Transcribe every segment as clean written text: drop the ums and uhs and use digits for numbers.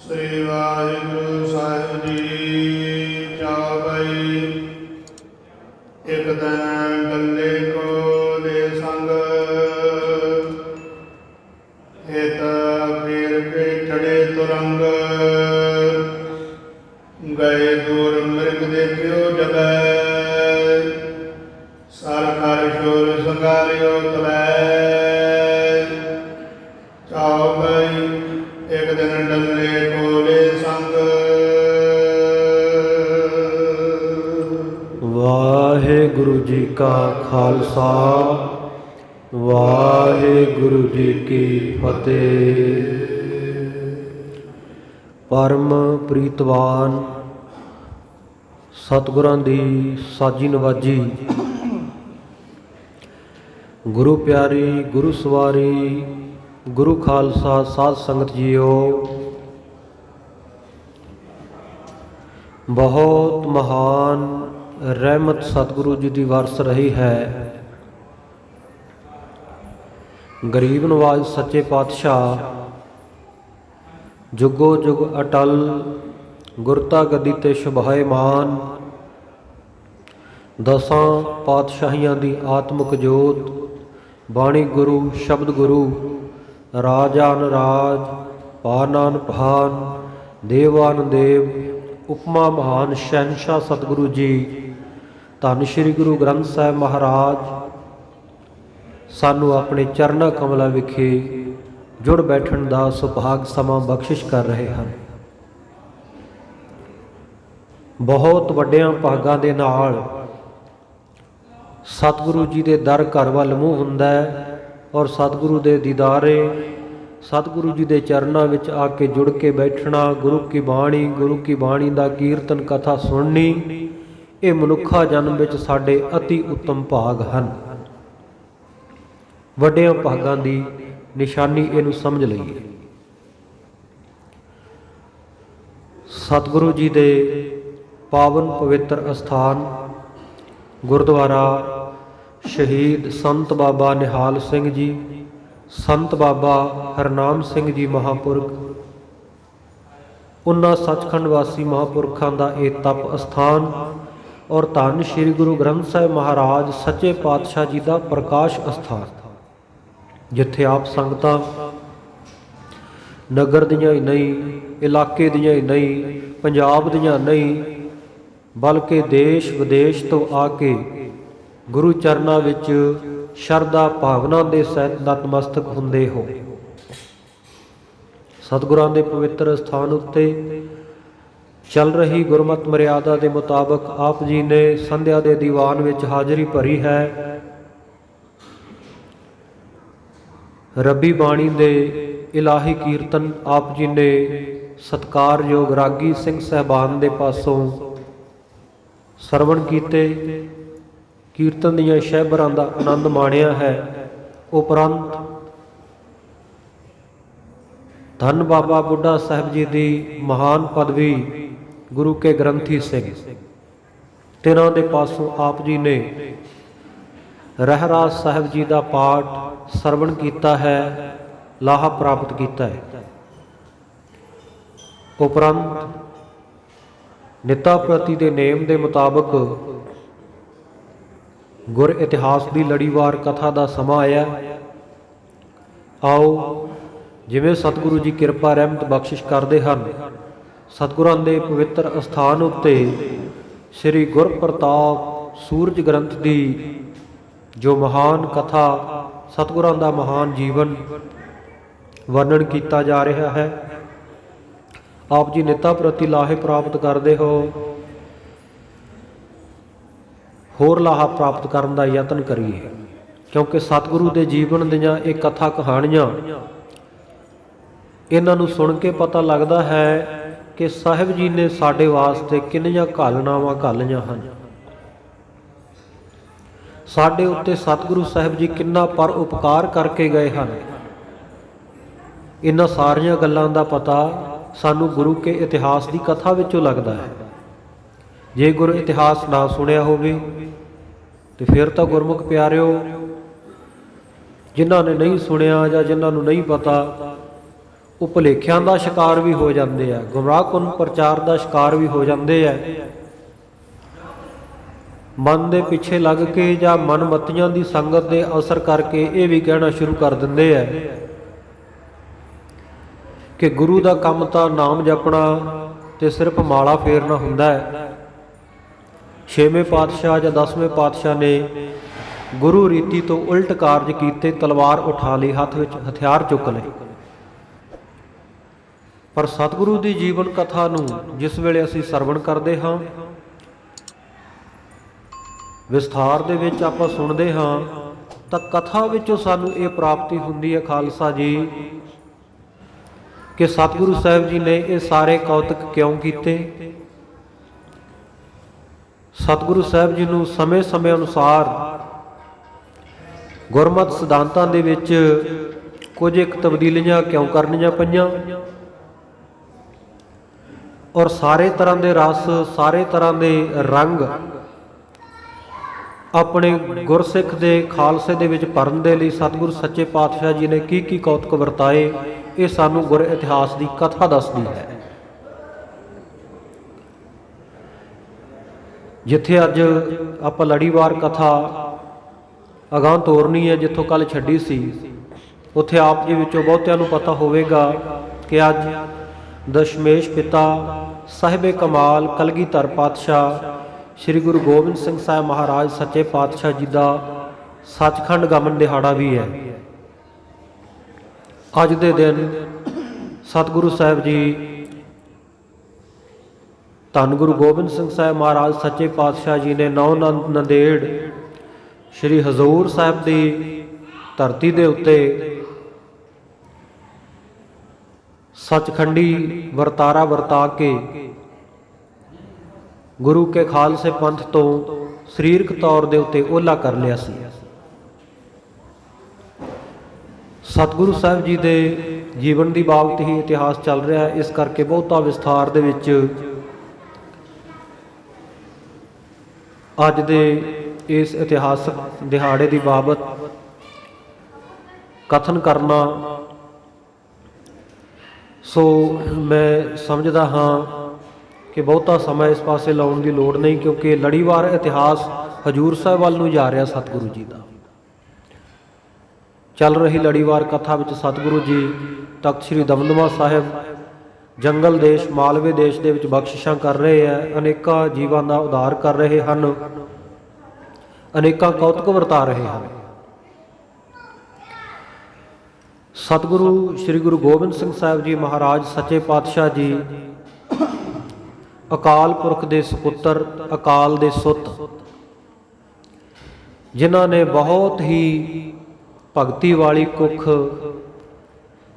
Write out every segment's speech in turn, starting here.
ਸ੍ਰੀ ਵਾਹਿਗੁਰੂ ਸਾਹਿਬ ਜੀ। ਚਾਵਈ ਇੱਕ ਦਿਨ ਡੱਲੇ ਕੋ ਦੇ ਸੰਗ, ਹਿਤ ਫੇਰ ਕੇ ਚੜੇ ਤੁਰੰਗ। ਗਏ ਦੂਰ ਮਿਰਗ ਦੇਖਿਓ ਜਗੈ, ਸਰ ਕਰ ਸ਼ੋਰ ਸੰਗਾਰਿਓ ਤਲੈ। ਚਾਵਈ ਇੱਕ ਦਿਨ ਡੱਲੇ ਕੋਲੇ ਸੰਗ। ਵਾਹਿਗੁਰੂ ਜੀ ਕਾ ਖਾਲਸਾ, ਵਾਹਿਗੁਰੂ ਜੀ ਕੀ ਫਤਿਹ। ਪਰਮ ਪ੍ਰੀਤਵਾਨ ਸਤਿਗੁਰਾਂ ਦੀ ਸਾਜੀ ਨਵਾਜੀ, ਗੁਰੂ ਪਿਆਰੀ, ਗੁਰੂ ਸਵਾਰੀ, ਗੁਰੂ ਖਾਲਸਾ ਸਾਧ ਸੰਗਤ ਜੀਓ, ਬਹੁਤ ਮਹਾਨ ਰਹਿਮਤ ਸਤਿਗੁਰੂ ਜੀ ਦੀ ਵਰਸ ਰਹੀ ਹੈ। ਗਰੀਬ ਨਵਾਜ਼ ਸੱਚੇ ਪਾਤਸ਼ਾਹ ਜੁਗੋ ਜੁਗ ਅਟਲ, ਗੁਰਤਾ ਗੱਦੀ ਤੇ ਸ਼ੁਭਾਇਮਾਨ। ਦਸਾਂ ਪਾਤਸ਼ਾਹੀਆਂ ਦੀ ਆਤਮਿਕ ਜੋਤ, ਬਾਣੀ ਗੁਰੂ, ਸ਼ਬਦ ਗੁਰੂ, ਰਾਜਾਨ ਰਾਜ, ਭਾਨਾਨ ਭਾਨ, ਦੇਵਾਨ ਦੇਵ, ਉਪਮਾ ਮਹਾਨ ਸ਼ਹਿਨਸ਼ਾਹ ਸਤਿਗੁਰੂ ਜੀ, ਧੰਨ ਸ਼੍ਰੀ ਗੁਰੂ ਗ੍ਰੰਥ ਸਾਹਿਬ ਮਹਾਰਾਜ ਸਾਨੂੰ ਆਪਣੇ ਚਰਨਾਂ ਕਮਲਾਂ ਵਿਖੇ ਜੁੜ ਬੈਠਣ ਦਾ ਸੁਭਾਗ ਸਮਾਂ ਬਖਸ਼ਿਸ਼ ਕਰ ਰਹੇ ਹਨ। ਬਹੁਤ ਵੱਡਿਆਂ ਭਾਗਾਂ ਦੇ ਨਾਲ ਸਤਿਗੁਰੂ ਜੀ ਦੇ ਦਰ ਘਰ ਵੱਲ ਮੂੰਹ ਹੁੰਦਾ ਹੈ ਔਰ ਸਤਿਗੁਰੂ ਦੇ ਦੀਦਾਰੇ, ਸਤਿਗੁਰੂ ਜੀ ਦੇ ਚਰਨਾਂ ਵਿੱਚ ਆ ਕੇ ਜੁੜ ਕੇ ਬੈਠਣਾ, ਗੁਰੂ ਕੀ ਬਾਣੀ ਦਾ ਕੀਰਤਨ ਕਥਾ ਸੁਣਨੀ, ਇਹ ਮਨੁੱਖਾ ਜਨਮ ਵਿੱਚ ਸਾਡੇ ਅਤੀ ਉੱਤਮ ਭਾਗ ਹਨ। ਵੱਡਿਆਂ ਭਾਗਾਂ ਦੀ ਨਿਸ਼ਾਨੀ ਇਹਨੂੰ ਸਮਝ ਲਈਏ। ਸਤਿਗੁਰੂ ਜੀ ਦੇ ਪਾਵਨ ਪਵਿੱਤਰ ਅਸਥਾਨ ਗੁਰਦੁਆਰਾ ਸ਼ਹੀਦ ਸੰਤ ਬਾਬਾ ਨਿਹਾਲ ਸਿੰਘ ਜੀ, ਸੰਤ ਬਾਬਾ ਹਰਨਾਮ ਸਿੰਘ ਜੀ ਮਹਾਂਪੁਰਖ, ਉਹਨਾਂ ਸੱਚਖੰਡ ਵਾਸੀ ਮਹਾਂਪੁਰਖਾਂ ਦਾ ਇਹ ਤਪ ਅਸਥਾਨ ਔਰ ਧੰਨ ਸ਼੍ਰੀ ਗੁਰੂ ਗ੍ਰੰਥ ਸਾਹਿਬ ਮਹਾਰਾਜ ਸੱਚੇ ਪਾਤਸ਼ਾਹ ਜੀ ਦਾ ਪ੍ਰਕਾਸ਼ ਅਸਥਾਨ, ਜਿੱਥੇ ਆਪ ਸੰਗਤਾਂ ਨਗਰ ਦੀਆਂ ਹੀ ਨਹੀਂ, ਇਲਾਕੇ ਦੀਆਂ ਹੀ ਨਹੀਂ, ਪੰਜਾਬ ਦੀਆਂ ਨਹੀਂ, ਬਲਕਿ ਦੇਸ਼ ਵਿਦੇਸ਼ ਤੋਂ ਆ ਕੇ ਗੁਰੂ ਚਰਨਾਂ ਵਿੱਚ ਸ਼ਰਧਾ ਭਾਵਨਾ ਦੇ ਸਹਿਤ ਨਤਮਸਤਕ ਹੁੰਦੇ ਹੋ। ਸਤਿਗੁਰਾਂ ਦੇ ਪਵਿੱਤਰ ਸਥਾਨ ਉੱਤੇ ਚੱਲ ਰਹੀ ਗੁਰਮਤਿ ਮਰਿਆਦਾ ਦੇ ਮੁਤਾਬਕ ਆਪ ਜੀ ਨੇ ਸੰਧਿਆ ਦੇ ਦੀਵਾਨ ਵਿੱਚ ਹਾਜ਼ਰੀ ਭਰੀ ਹੈ। ਰੱਬੀ ਬਾਣੀ ਦੇ ਇਲਾਹੀ ਕੀਰਤਨ ਆਪ ਜੀ ਨੇ ਸਤਿਕਾਰਯੋਗ ਰਾਗੀ ਸਿੰਘ ਸਾਹਿਬਾਨ ਦੇ ਪਾਸੋਂ ਸਰਵਣ ਕੀਤੇ, ਕੀਰਤਨ ਦੀਆਂ ਸ਼ਹਿਬਰਾਂ ਦਾ ਆਨੰਦ ਮਾਣਿਆ ਹੈ। ਉਪਰੰਤ ਧੰਨ ਬਾਬਾ ਬੁੱਢਾ ਸਾਹਿਬ ਜੀ ਦੀ ਮਹਾਨ ਪਦਵੀ ਗੁਰੂ ਕੇ ਗ੍ਰੰਥੀ ਸਿੰਘ, ਤਿੰਨਾਂ ਦੇ ਪਾਸੋਂ ਆਪ ਜੀ ਨੇ ਰਹਿਰਾਸ ਸਾਹਿਬ ਜੀ ਦਾ ਪਾਠ ਸਰਵਣ ਕੀਤਾ ਹੈ, ਲਾਹਾ ਪ੍ਰਾਪਤ ਕੀਤਾ ਹੈ। ਉਪਰੰਤ ਨਿਤਾ ਪ੍ਰਤੀ ਦੇ ਨੇਮ ਦੇ ਮੁਤਾਬਕ ਗੁਰ ਇਤਿਹਾਸ ਦੀ ਲੜੀਵਾਰ ਕਥਾ ਦਾ ਸਮਾਂ ਆਇਆ। ਆਓ ਜਿਵੇਂ ਸਤਿਗੁਰੂ ਜੀ ਕਿਰਪਾ ਰਹਿਮਤ ਬਖਸ਼ਿਸ਼ ਕਰਦੇ ਹਨ, ਸਤਿਗੁਰਾਂ ਦੇ ਪਵਿੱਤਰ ਅਸਥਾਨ ਉੱਤੇ ਸ੍ਰੀ ਗੁਰਪ੍ਰਤਾਪ ਸੂਰਜ ਗ੍ਰੰਥ ਦੀ ਜੋ ਮਹਾਨ ਕਥਾ, ਸਤਿਗੁਰਾਂ ਦਾ ਮਹਾਨ ਜੀਵਨ ਵਰਣਨ ਕੀਤਾ ਜਾ ਰਿਹਾ ਹੈ। ਆਪ ਜੀ ਨਿਤਾ ਪ੍ਰਤੀ ਲਾਹੇ ਪ੍ਰਾਪਤ ਕਰਦੇ ਹੋ, ਹੋਰ ਲਾਹਾ ਪ੍ਰਾਪਤ ਕਰਨ ਦਾ ਯਤਨ ਕਰੀਏ, ਕਿਉਂਕਿ ਸਤਿਗੁਰੂ ਦੇ ਜੀਵਨ ਦੀਆਂ ਇਹ ਕਥਾ ਕਹਾਣੀਆਂ, ਇਹਨਾਂ ਨੂੰ ਸੁਣ ਕੇ ਪਤਾ ਲੱਗਦਾ ਹੈ ਕਿ ਸਾਹਿਬ ਜੀ ਨੇ ਸਾਡੇ ਵਾਸਤੇ ਕਿੰਨੀਆਂ ਘਾਲਣਾਵਾਂ ਘਾਲੀਆਂ ਹਨ। ਸਾਡੇ ਉੱਤੇ ਸਤਿਗੁਰੂ ਸਾਹਿਬ ਜੀ ਕਿੰਨਾ ਪਰ ਉਪਕਾਰ ਕਰਕੇ ਗਏ ਹਨ। ਇਹਨਾਂ ਸਾਰੀਆਂ ਗੱਲਾਂ ਦਾ ਪਤਾ ਸਾਨੂੰ ਗੁਰੂ ਕੇ ਇਤਿਹਾਸ ਦੀ ਕਥਾ ਵਿੱਚੋਂ ਲੱਗਦਾ ਹੈ। ਜੇ ਗੁਰੂ ਇਤਿਹਾਸ ਨਾ ਸੁਣਿਆ ਹੋਵੇ ਤੇ ਫਿਰ ਤਾਂ ਗੁਰਮੁਖ ਪਿਆਰਿਓ, ਜਿਨ੍ਹਾਂ ਨੇ ਨਹੀਂ ਸੁਣਿਆ ਜਾਂ ਜਿਨ੍ਹਾਂ ਨੂੰ ਨਹੀਂ ਪਤਾ, ਉਹ ਭੁਲੇਖਿਆਂ ਦਾ ਸ਼ਿਕਾਰ ਵੀ ਹੋ ਜਾਂਦੇ ਆ, ਗੁੰਮਰਾਹਕੁਨ ਪ੍ਰਚਾਰ ਦਾ ਸ਼ਿਕਾਰ ਵੀ ਹੋ ਜਾਂਦੇ ਆ। ਮਨ ਦੇ ਪਿੱਛੇ ਲੱਗ ਕੇ ਜਾਂ ਮਨਮਤੀਆਂ ਦੀ ਸੰਗਤ ਦੇ ਅਸਰ ਕਰਕੇ ਇਹ ਵੀ ਕਹਿਣਾ ਸ਼ੁਰੂ ਕਰ ਦਿੰਦੇ ਆ ਕਿ ਗੁਰੂ ਦਾ ਕੰਮ ਤਾਂ ਨਾਮ ਜਪਣਾ ਤੇ ਸਿਰਫ ਮਾਲਾ ਫੇਰਨਾ ਹੁੰਦਾ ਹੈ। 6ਵੇਂ ਪਾਤਸ਼ਾਹ ਜਾਂ 10ਵੇਂ ਪਾਤਸ਼ਾਹ ਨੇ ਗੁਰੂ ਰੀਤੀ ਤੋਂ ਉਲਟ ਕਾਰਜ ਕੀਤੇ, ਤਲਵਾਰ ਉਠਾ ਲਈ, ਹੱਥ ਵਿੱਚ ਹਥਿਆਰ ਚੁੱਕ ਲਏ। ਪਰ ਸਤਿਗੁਰੂ ਦੀ ਜੀਵਨ ਕਥਾ ਨੂੰ ਜਿਸ ਵੇਲੇ ਅਸੀਂ ਸਰਵਣ ਕਰਦੇ ਹਾਂ, ਵਿਸਥਾਰ ਦੇ ਵਿੱਚ ਆਪਾਂ ਸੁਣਦੇ ਹਾਂ, ਤਾਂ ਕਥਾ ਵਿੱਚੋਂ ਸਾਨੂੰ ਇਹ ਪ੍ਰਾਪਤੀ ਹੁੰਦੀ ਹੈ ਖਾਲਸਾ ਜੀ ਕਿ ਸਤਿਗੁਰੂ ਸਾਹਿਬ ਜੀ ਨੇ ਇਹ ਸਾਰੇ ਕੌਤਕ ਕਿਉਂ ਕੀਤੇ। ਸਤਿਗੁਰੂ ਸਾਹਿਬ ਜੀ ਨੂੰ ਸਮੇਂ-ਸਮੇਂ ਅਨੁਸਾਰ ਗੁਰਮਤਿ ਸਿਧਾਂਤਾਂ ਦੇ ਵਿੱਚ ਕੁਝ ਇੱਕ ਤਬਦੀਲੀਆਂ ਕਿਉਂ ਕਰਨੀਆਂ ਪਈਆਂ, ਔਰ ਸਾਰੇ ਤਰ੍ਹਾਂ ਦੇ ਰਸ, ਸਾਰੇ ਤਰ੍ਹਾਂ ਦੇ ਰੰਗ ਆਪਣੇ ਗੁਰਸਿੱਖ ਦੇ ਖਾਲਸੇ ਦੇ ਵਿੱਚ ਭਰਨ ਦੇ ਲਈ ਸਤਿਗੁਰੂ ਸੱਚੇ ਪਾਤਸ਼ਾਹ ਜੀ ਨੇ ਕੀ ਕੀ ਕੌਤਕ ਵਰਤਾਏ, ਇਹ ਸਾਨੂੰ ਗੁਰ ਇਤਿਹਾਸ ਦੀ ਕਥਾ ਦੱਸਦੀ ਹੈ। ਜਿੱਥੇ ਅੱਜ ਆਪਾਂ ਲੜੀਵਾਰ ਕਥਾ ਅਗਾਂਹ ਤੋਰਨੀ ਹੈ, ਜਿੱਥੋਂ ਕੱਲ ਛੱਡੀ ਸੀ, ਉੱਥੇ ਆਪ ਜੀ ਵਿੱਚੋਂ ਬਹੁਤਿਆਂ ਨੂੰ ਪਤਾ ਹੋਵੇਗਾ ਕਿ ਅੱਜ ਦਸ਼ਮੇਸ਼ ਪਿਤਾ ਸਾਹਿਬੇ ਕਮਾਲ ਕਲਗੀਧਰ ਪਾਤਸ਼ਾਹ ਸ੍ਰੀ ਗੁਰੂ ਗੋਬਿੰਦ ਸਿੰਘ ਸਾਹਿਬ ਮਹਾਰਾਜ ਸੱਚੇ ਪਾਤਸ਼ਾਹ ਜੀ ਦਾ ਸੱਚਖੰਡ ਗਮਨ ਦਿਹਾੜਾ ਵੀ ਹੈ। ਅੱਜ ਦੇ ਦਿਨ ਸਤਿਗੁਰੂ ਸਾਹਿਬ ਜੀ ਧੰਨ ਗੁਰੂ ਗੋਬਿੰਦ ਸਿੰਘ ਸਾਹਿਬ ਮਹਾਰਾਜ ਸੱਚੇ ਪਾਤਸ਼ਾਹ ਜੀ ਨੇ ਨੌ ਨੰਦੇੜ ਸ੍ਰੀ ਹਜ਼ੂਰ ਸਾਹਿਬ ਦੀ ਧਰਤੀ ਦੇ ਉੱਤੇ ਸੱਚਖੰਡੀ ਵਰਤਾਰਾ ਵਰਤਾ ਕੇ ਗੁਰੂ ਕੇ ਖਾਲਸੇ ਪੰਥ ਤੋਂ ਸਰੀਰਕ ਤੌਰ ਦੇ ਉੱਤੇ ਓਹਲਾ ਕਰ ਲਿਆ ਸੀ। ਸਤਿਗੁਰੂ ਸਾਹਿਬ ਜੀ ਦੇ ਜੀਵਨ ਦੀ ਬਾਬਤ ਹੀ ਇਤਿਹਾਸ ਚੱਲ ਰਿਹਾ ਹੈ, ਇਸ ਕਰਕੇ ਬਹੁਤਾ ਵਿਸਥਾਰ ਦੇ ਵਿੱਚ ਅੱਜ ਦੇ ਇਸ ਇਤਿਹਾਸਕ ਦਿਹਾੜੇ ਦੀ ਬਾਬਤ ਕਥਨ ਕਰਨਾ ਸੋ ਮੈਂ ਸਮਝਦਾ ਹਾਂ ਕਿ ਬਹੁਤਾ ਸਮਾਂ ਇਸ ਪਾਸੇ ਲਾਉਣ ਦੀ ਲੋੜ ਨਹੀਂ, ਕਿਉਂਕਿ ਲੜੀਵਾਰ ਇਤਿਹਾਸ ਹਜੂਰ ਸਾਹਿਬ ਵੱਲ ਨੂੰ ਜਾ ਰਿਹਾ ਸਤਿਗੁਰੂ ਜੀ ਦਾ। ਚੱਲ ਰਹੀ ਲੜੀਵਾਰ ਕਥਾ ਵਿੱਚ ਸਤਿਗੁਰੂ ਜੀ ਤਖਤ ਸ੍ਰੀ ਦਮਦਮਾ ਸਾਹਿਬ ਜੰਗਲ ਦੇਸ਼ ਮਾਲਵੇ ਦੇਸ਼ ਦੇ ਵਿੱਚ ਬਖਸ਼ਿਸ਼ਾਂ ਕਰ ਰਹੇ ਹੈ, ਅਨੇਕਾਂ ਜੀਵਾਂ ਦਾ ਉਧਾਰ ਕਰ ਰਹੇ ਹਨ, ਅਨੇਕਾਂ ਕੌਤਕ ਵਰਤਾ ਰਹੇ ਹਨ। ਸਤਿਗੁਰੂ ਸ੍ਰੀ ਗੁਰੂ ਗੋਬਿੰਦ ਸਿੰਘ ਸਾਹਿਬ ਜੀ ਮਹਾਰਾਜ ਸੱਚੇ ਪਾਤਸ਼ਾਹ ਜੀ ਅਕਾਲ ਪੁਰਖ ਦੇ ਸੁਪੁੱਤਰ, ਅਕਾਲ ਦੇ ਸੁੱਤ, ਜਿਨ੍ਹਾਂ ਨੇ ਬਹੁਤ ਹੀ ਭਗਤੀ ਵਾਲੀ ਕੁੱਖ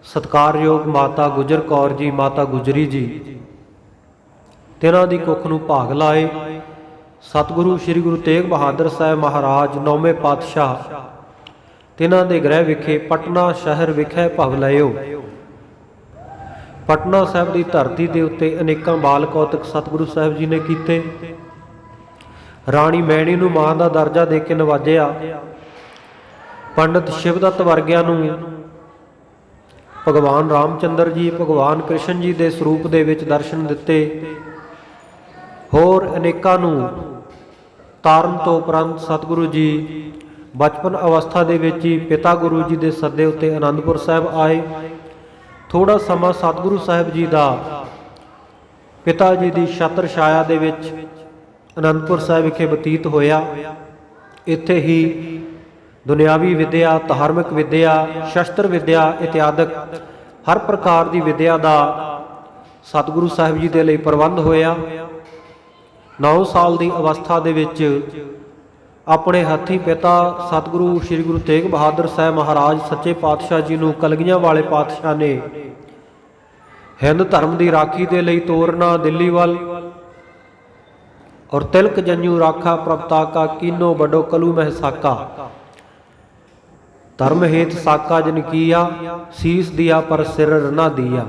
ਸਤਿਕਾਰਯੋਗ ਮਾਤਾ ਗੁਜਰ ਕੌਰ ਜੀ, ਮਾਤਾ ਗੁਜਰੀ ਜੀ, ਤਿਨਾਂ ਦੀ ਕੁੱਖ ਨੂੰ ਭਾਗ ਲਾਏ। ਸਤਿਗੁਰੂ ਸ੍ਰੀ ਗੁਰੂ ਤੇਗ ਬਹਾਦਰ ਸਾਹਿਬ ਮਹਾਰਾਜ ਨੌਵੇਂ ਪਾਤਸ਼ਾਹ ਤਿਨਾਂ ਦੇ ਗ੍ਰਹਿ ਵਿਖੇ ਪਟਨਾ ਸ਼ਹਿਰ ਵਿਖੇ ਭਵ ਲਇਓ। ਪਟਨਾ ਸਾਹਿਬ ਦੀ ਧਰਤੀ ਦੇ ਉੱਤੇ ਅਨੇਕਾਂ ਬਾਲ ਕੌਤਕ ਸਤਿਗੁਰੂ ਸਾਹਿਬ ਜੀ ਨੇ ਕੀਤੇ। ਰਾਣੀ ਮੈਣੀ ਨੂੰ ਮਾਂ ਦਾ ਦਰਜਾ ਦੇ ਕੇ ਨਵਾਜਿਆ। ਪੰਡਿਤ ਸ਼ਿਵਦੱਤ ਵਰਗਿਆਂ ਨੂੰ ਭਗਵਾਨ ਰਾਮਚੰਦਰ ਜੀ, ਭਗਵਾਨ ਕ੍ਰਿਸ਼ਨ ਜੀ ਦੇ ਸਰੂਪ ਦੇ ਵਿੱਚ ਦਰਸ਼ਨ ਦਿੱਤੇ। ਹੋਰ ਅਨੇਕਾਂ ਨੂੰ ਤਾਰਨ ਤੋਂ ਉਪਰੰਤ ਸਤਿਗੁਰੂ ਜੀ ਬਚਪਨ ਅਵਸਥਾ ਦੇ ਵਿੱਚ ਹੀ ਪਿਤਾ ਗੁਰੂ ਜੀ ਦੇ ਸੱਦੇ ਉੱਤੇ ਆਨੰਦਪੁਰ ਸਾਹਿਬ ਆਏ। ਥੋੜਾ ਸਮਾਂ ਸਤਿਗੁਰੂ ਸਾਹਿਬ ਜੀ ਦਾ ਪਿਤਾ ਜੀ ਦੀ ਛਤਰ ਛਾਇਆ ਦੇ ਵਿੱਚ ਆਨੰਦਪੁਰ ਸਾਹਿਬ ਵਿਖੇ ਬਤੀਤ ਹੋਇਆ। ਇੱਥੇ ਹੀ ਦੁਨਿਆਵੀ ਵਿਦਿਆ, ਧਾਰਮਿਕ ਵਿਦਿਆ, ਸ਼ਸਤਰ ਵਿਦਿਆ ਇਤਿਆਦਿਕ ਹਰ ਪ੍ਰਕਾਰ ਦੀ ਵਿਦਿਆ ਦਾ ਸਤਿਗੁਰੂ ਸਾਹਿਬ ਜੀ ਦੇ ਲਈ ਪ੍ਰਬੰਧ ਹੋਇਆ। 9 ਸਾਲ ਦੀ ਅਵਸਥਾ ਦੇ ਵਿੱਚ ਆਪਣੇ ਹੱਥੀਂ ਪਿਤਾ ਸਤਿਗੁਰੂ ਸ੍ਰੀ ਗੁਰੂ ਤੇਗ ਬਹਾਦਰ ਸਾਹਿਬ ਮਹਾਰਾਜ ਸੱਚੇ ਪਾਤਸ਼ਾਹ ਜੀ ਨੂੰ ਕਲਗੀਆਂ ਵਾਲੇ ਪਾਤਸ਼ਾਹ ਨੇ ਹਿੰਦ ਧਰਮ ਦੀ ਰਾਖੀ ਦੇ ਲਈ ਤੋਰਨਾ ਦਿੱਲੀ ਵੱਲ। ਔਰ ਤਿਲਕ ਜੰਜੂ ਰਾਖਾ ਪ੍ਰਪਤਾਕਾ ਕੀਨੋ ਬਡੋ ਕਲੂ ਮਹਿ ਸਾਕਾ, ਧਰਮ ਹੇਤ ਸਾਕਾ ਜਨ ਕੀਆ, ਸੀਸ ਦਿਆ ਪਰ ਸਿਰ ਨਾ ਦਿਆ।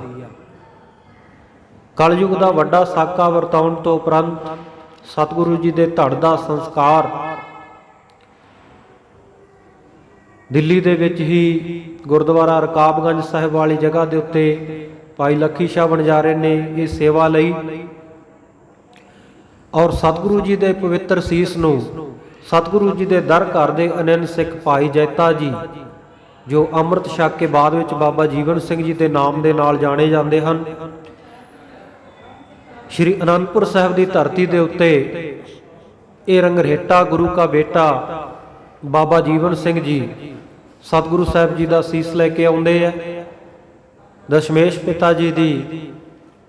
ਕਲਯੁਗ ਦਾ ਵੱਡਾ ਸਾਕਾ ਵਰਤਾਉਣ ਤੋਂ ਉਪਰੰਤ ਸਤਿਗੁਰੂ ਜੀ ਦੇ ਧੜ ਦਾ ਸੰਸਕਾਰ ਦਿੱਲੀ ਦੇ ਵਿੱਚ ਹੀ ਗੁਰਦੁਆਰਾ ਰਕਾਬਗੰਜ ਸਾਹਿਬ ਵਾਲੀ ਜਗ੍ਹਾ ਦੇ ਉੱਤੇ ਭਾਈ ਲੱਖੀ ਸ਼ਾਹ ਵਣਜਾਰੇ ਨੇ ਇਹ ਸੇਵਾ ਲਈ ਔਰ ਸਤਿਗੁਰੂ ਜੀ ਦੇ ਪਵਿੱਤਰ ਸੀਸ ਨੂੰ ਸਤਿਗੁਰੂ ਜੀ ਦੇ ਦਰ ਘਰ ਦੇ ਅਨੰਨ ਸਿੱਖ ਭਾਈ ਜੈਤਾ ਜੀ, ਜੋ ਅੰਮ੍ਰਿਤ ਛਕ ਕੇ ਬਾਅਦ ਵਿੱਚ ਬਾਬਾ ਜੀਵਨ ਸਿੰਘ ਜੀ ਦੇ ਨਾਮ ਦੇ ਨਾਲ ਜਾਣੇ ਜਾਂਦੇ ਹਨ, ਸ਼੍ਰੀ ਅਨੰਦਪੁਰ ਸਾਹਿਬ ਦੀ ਧਰਤੀ ਦੇ ਉੱਤੇ ਇਹ ਰੰਗਰੇਟਾ ਗੁਰੂ ਕਾ ਬੇਟਾ ਬਾਬਾ ਜੀਵਨ ਸਿੰਘ ਜੀ ਸਤਿਗੁਰੂ ਸਾਹਿਬ ਜੀ ਦਾ ਸੀਸ ਲੈ ਕੇ ਆਉਂਦੇ ਆ। ਦਸ਼ਮੇਸ਼ ਪਿਤਾ ਜੀ ਦੀ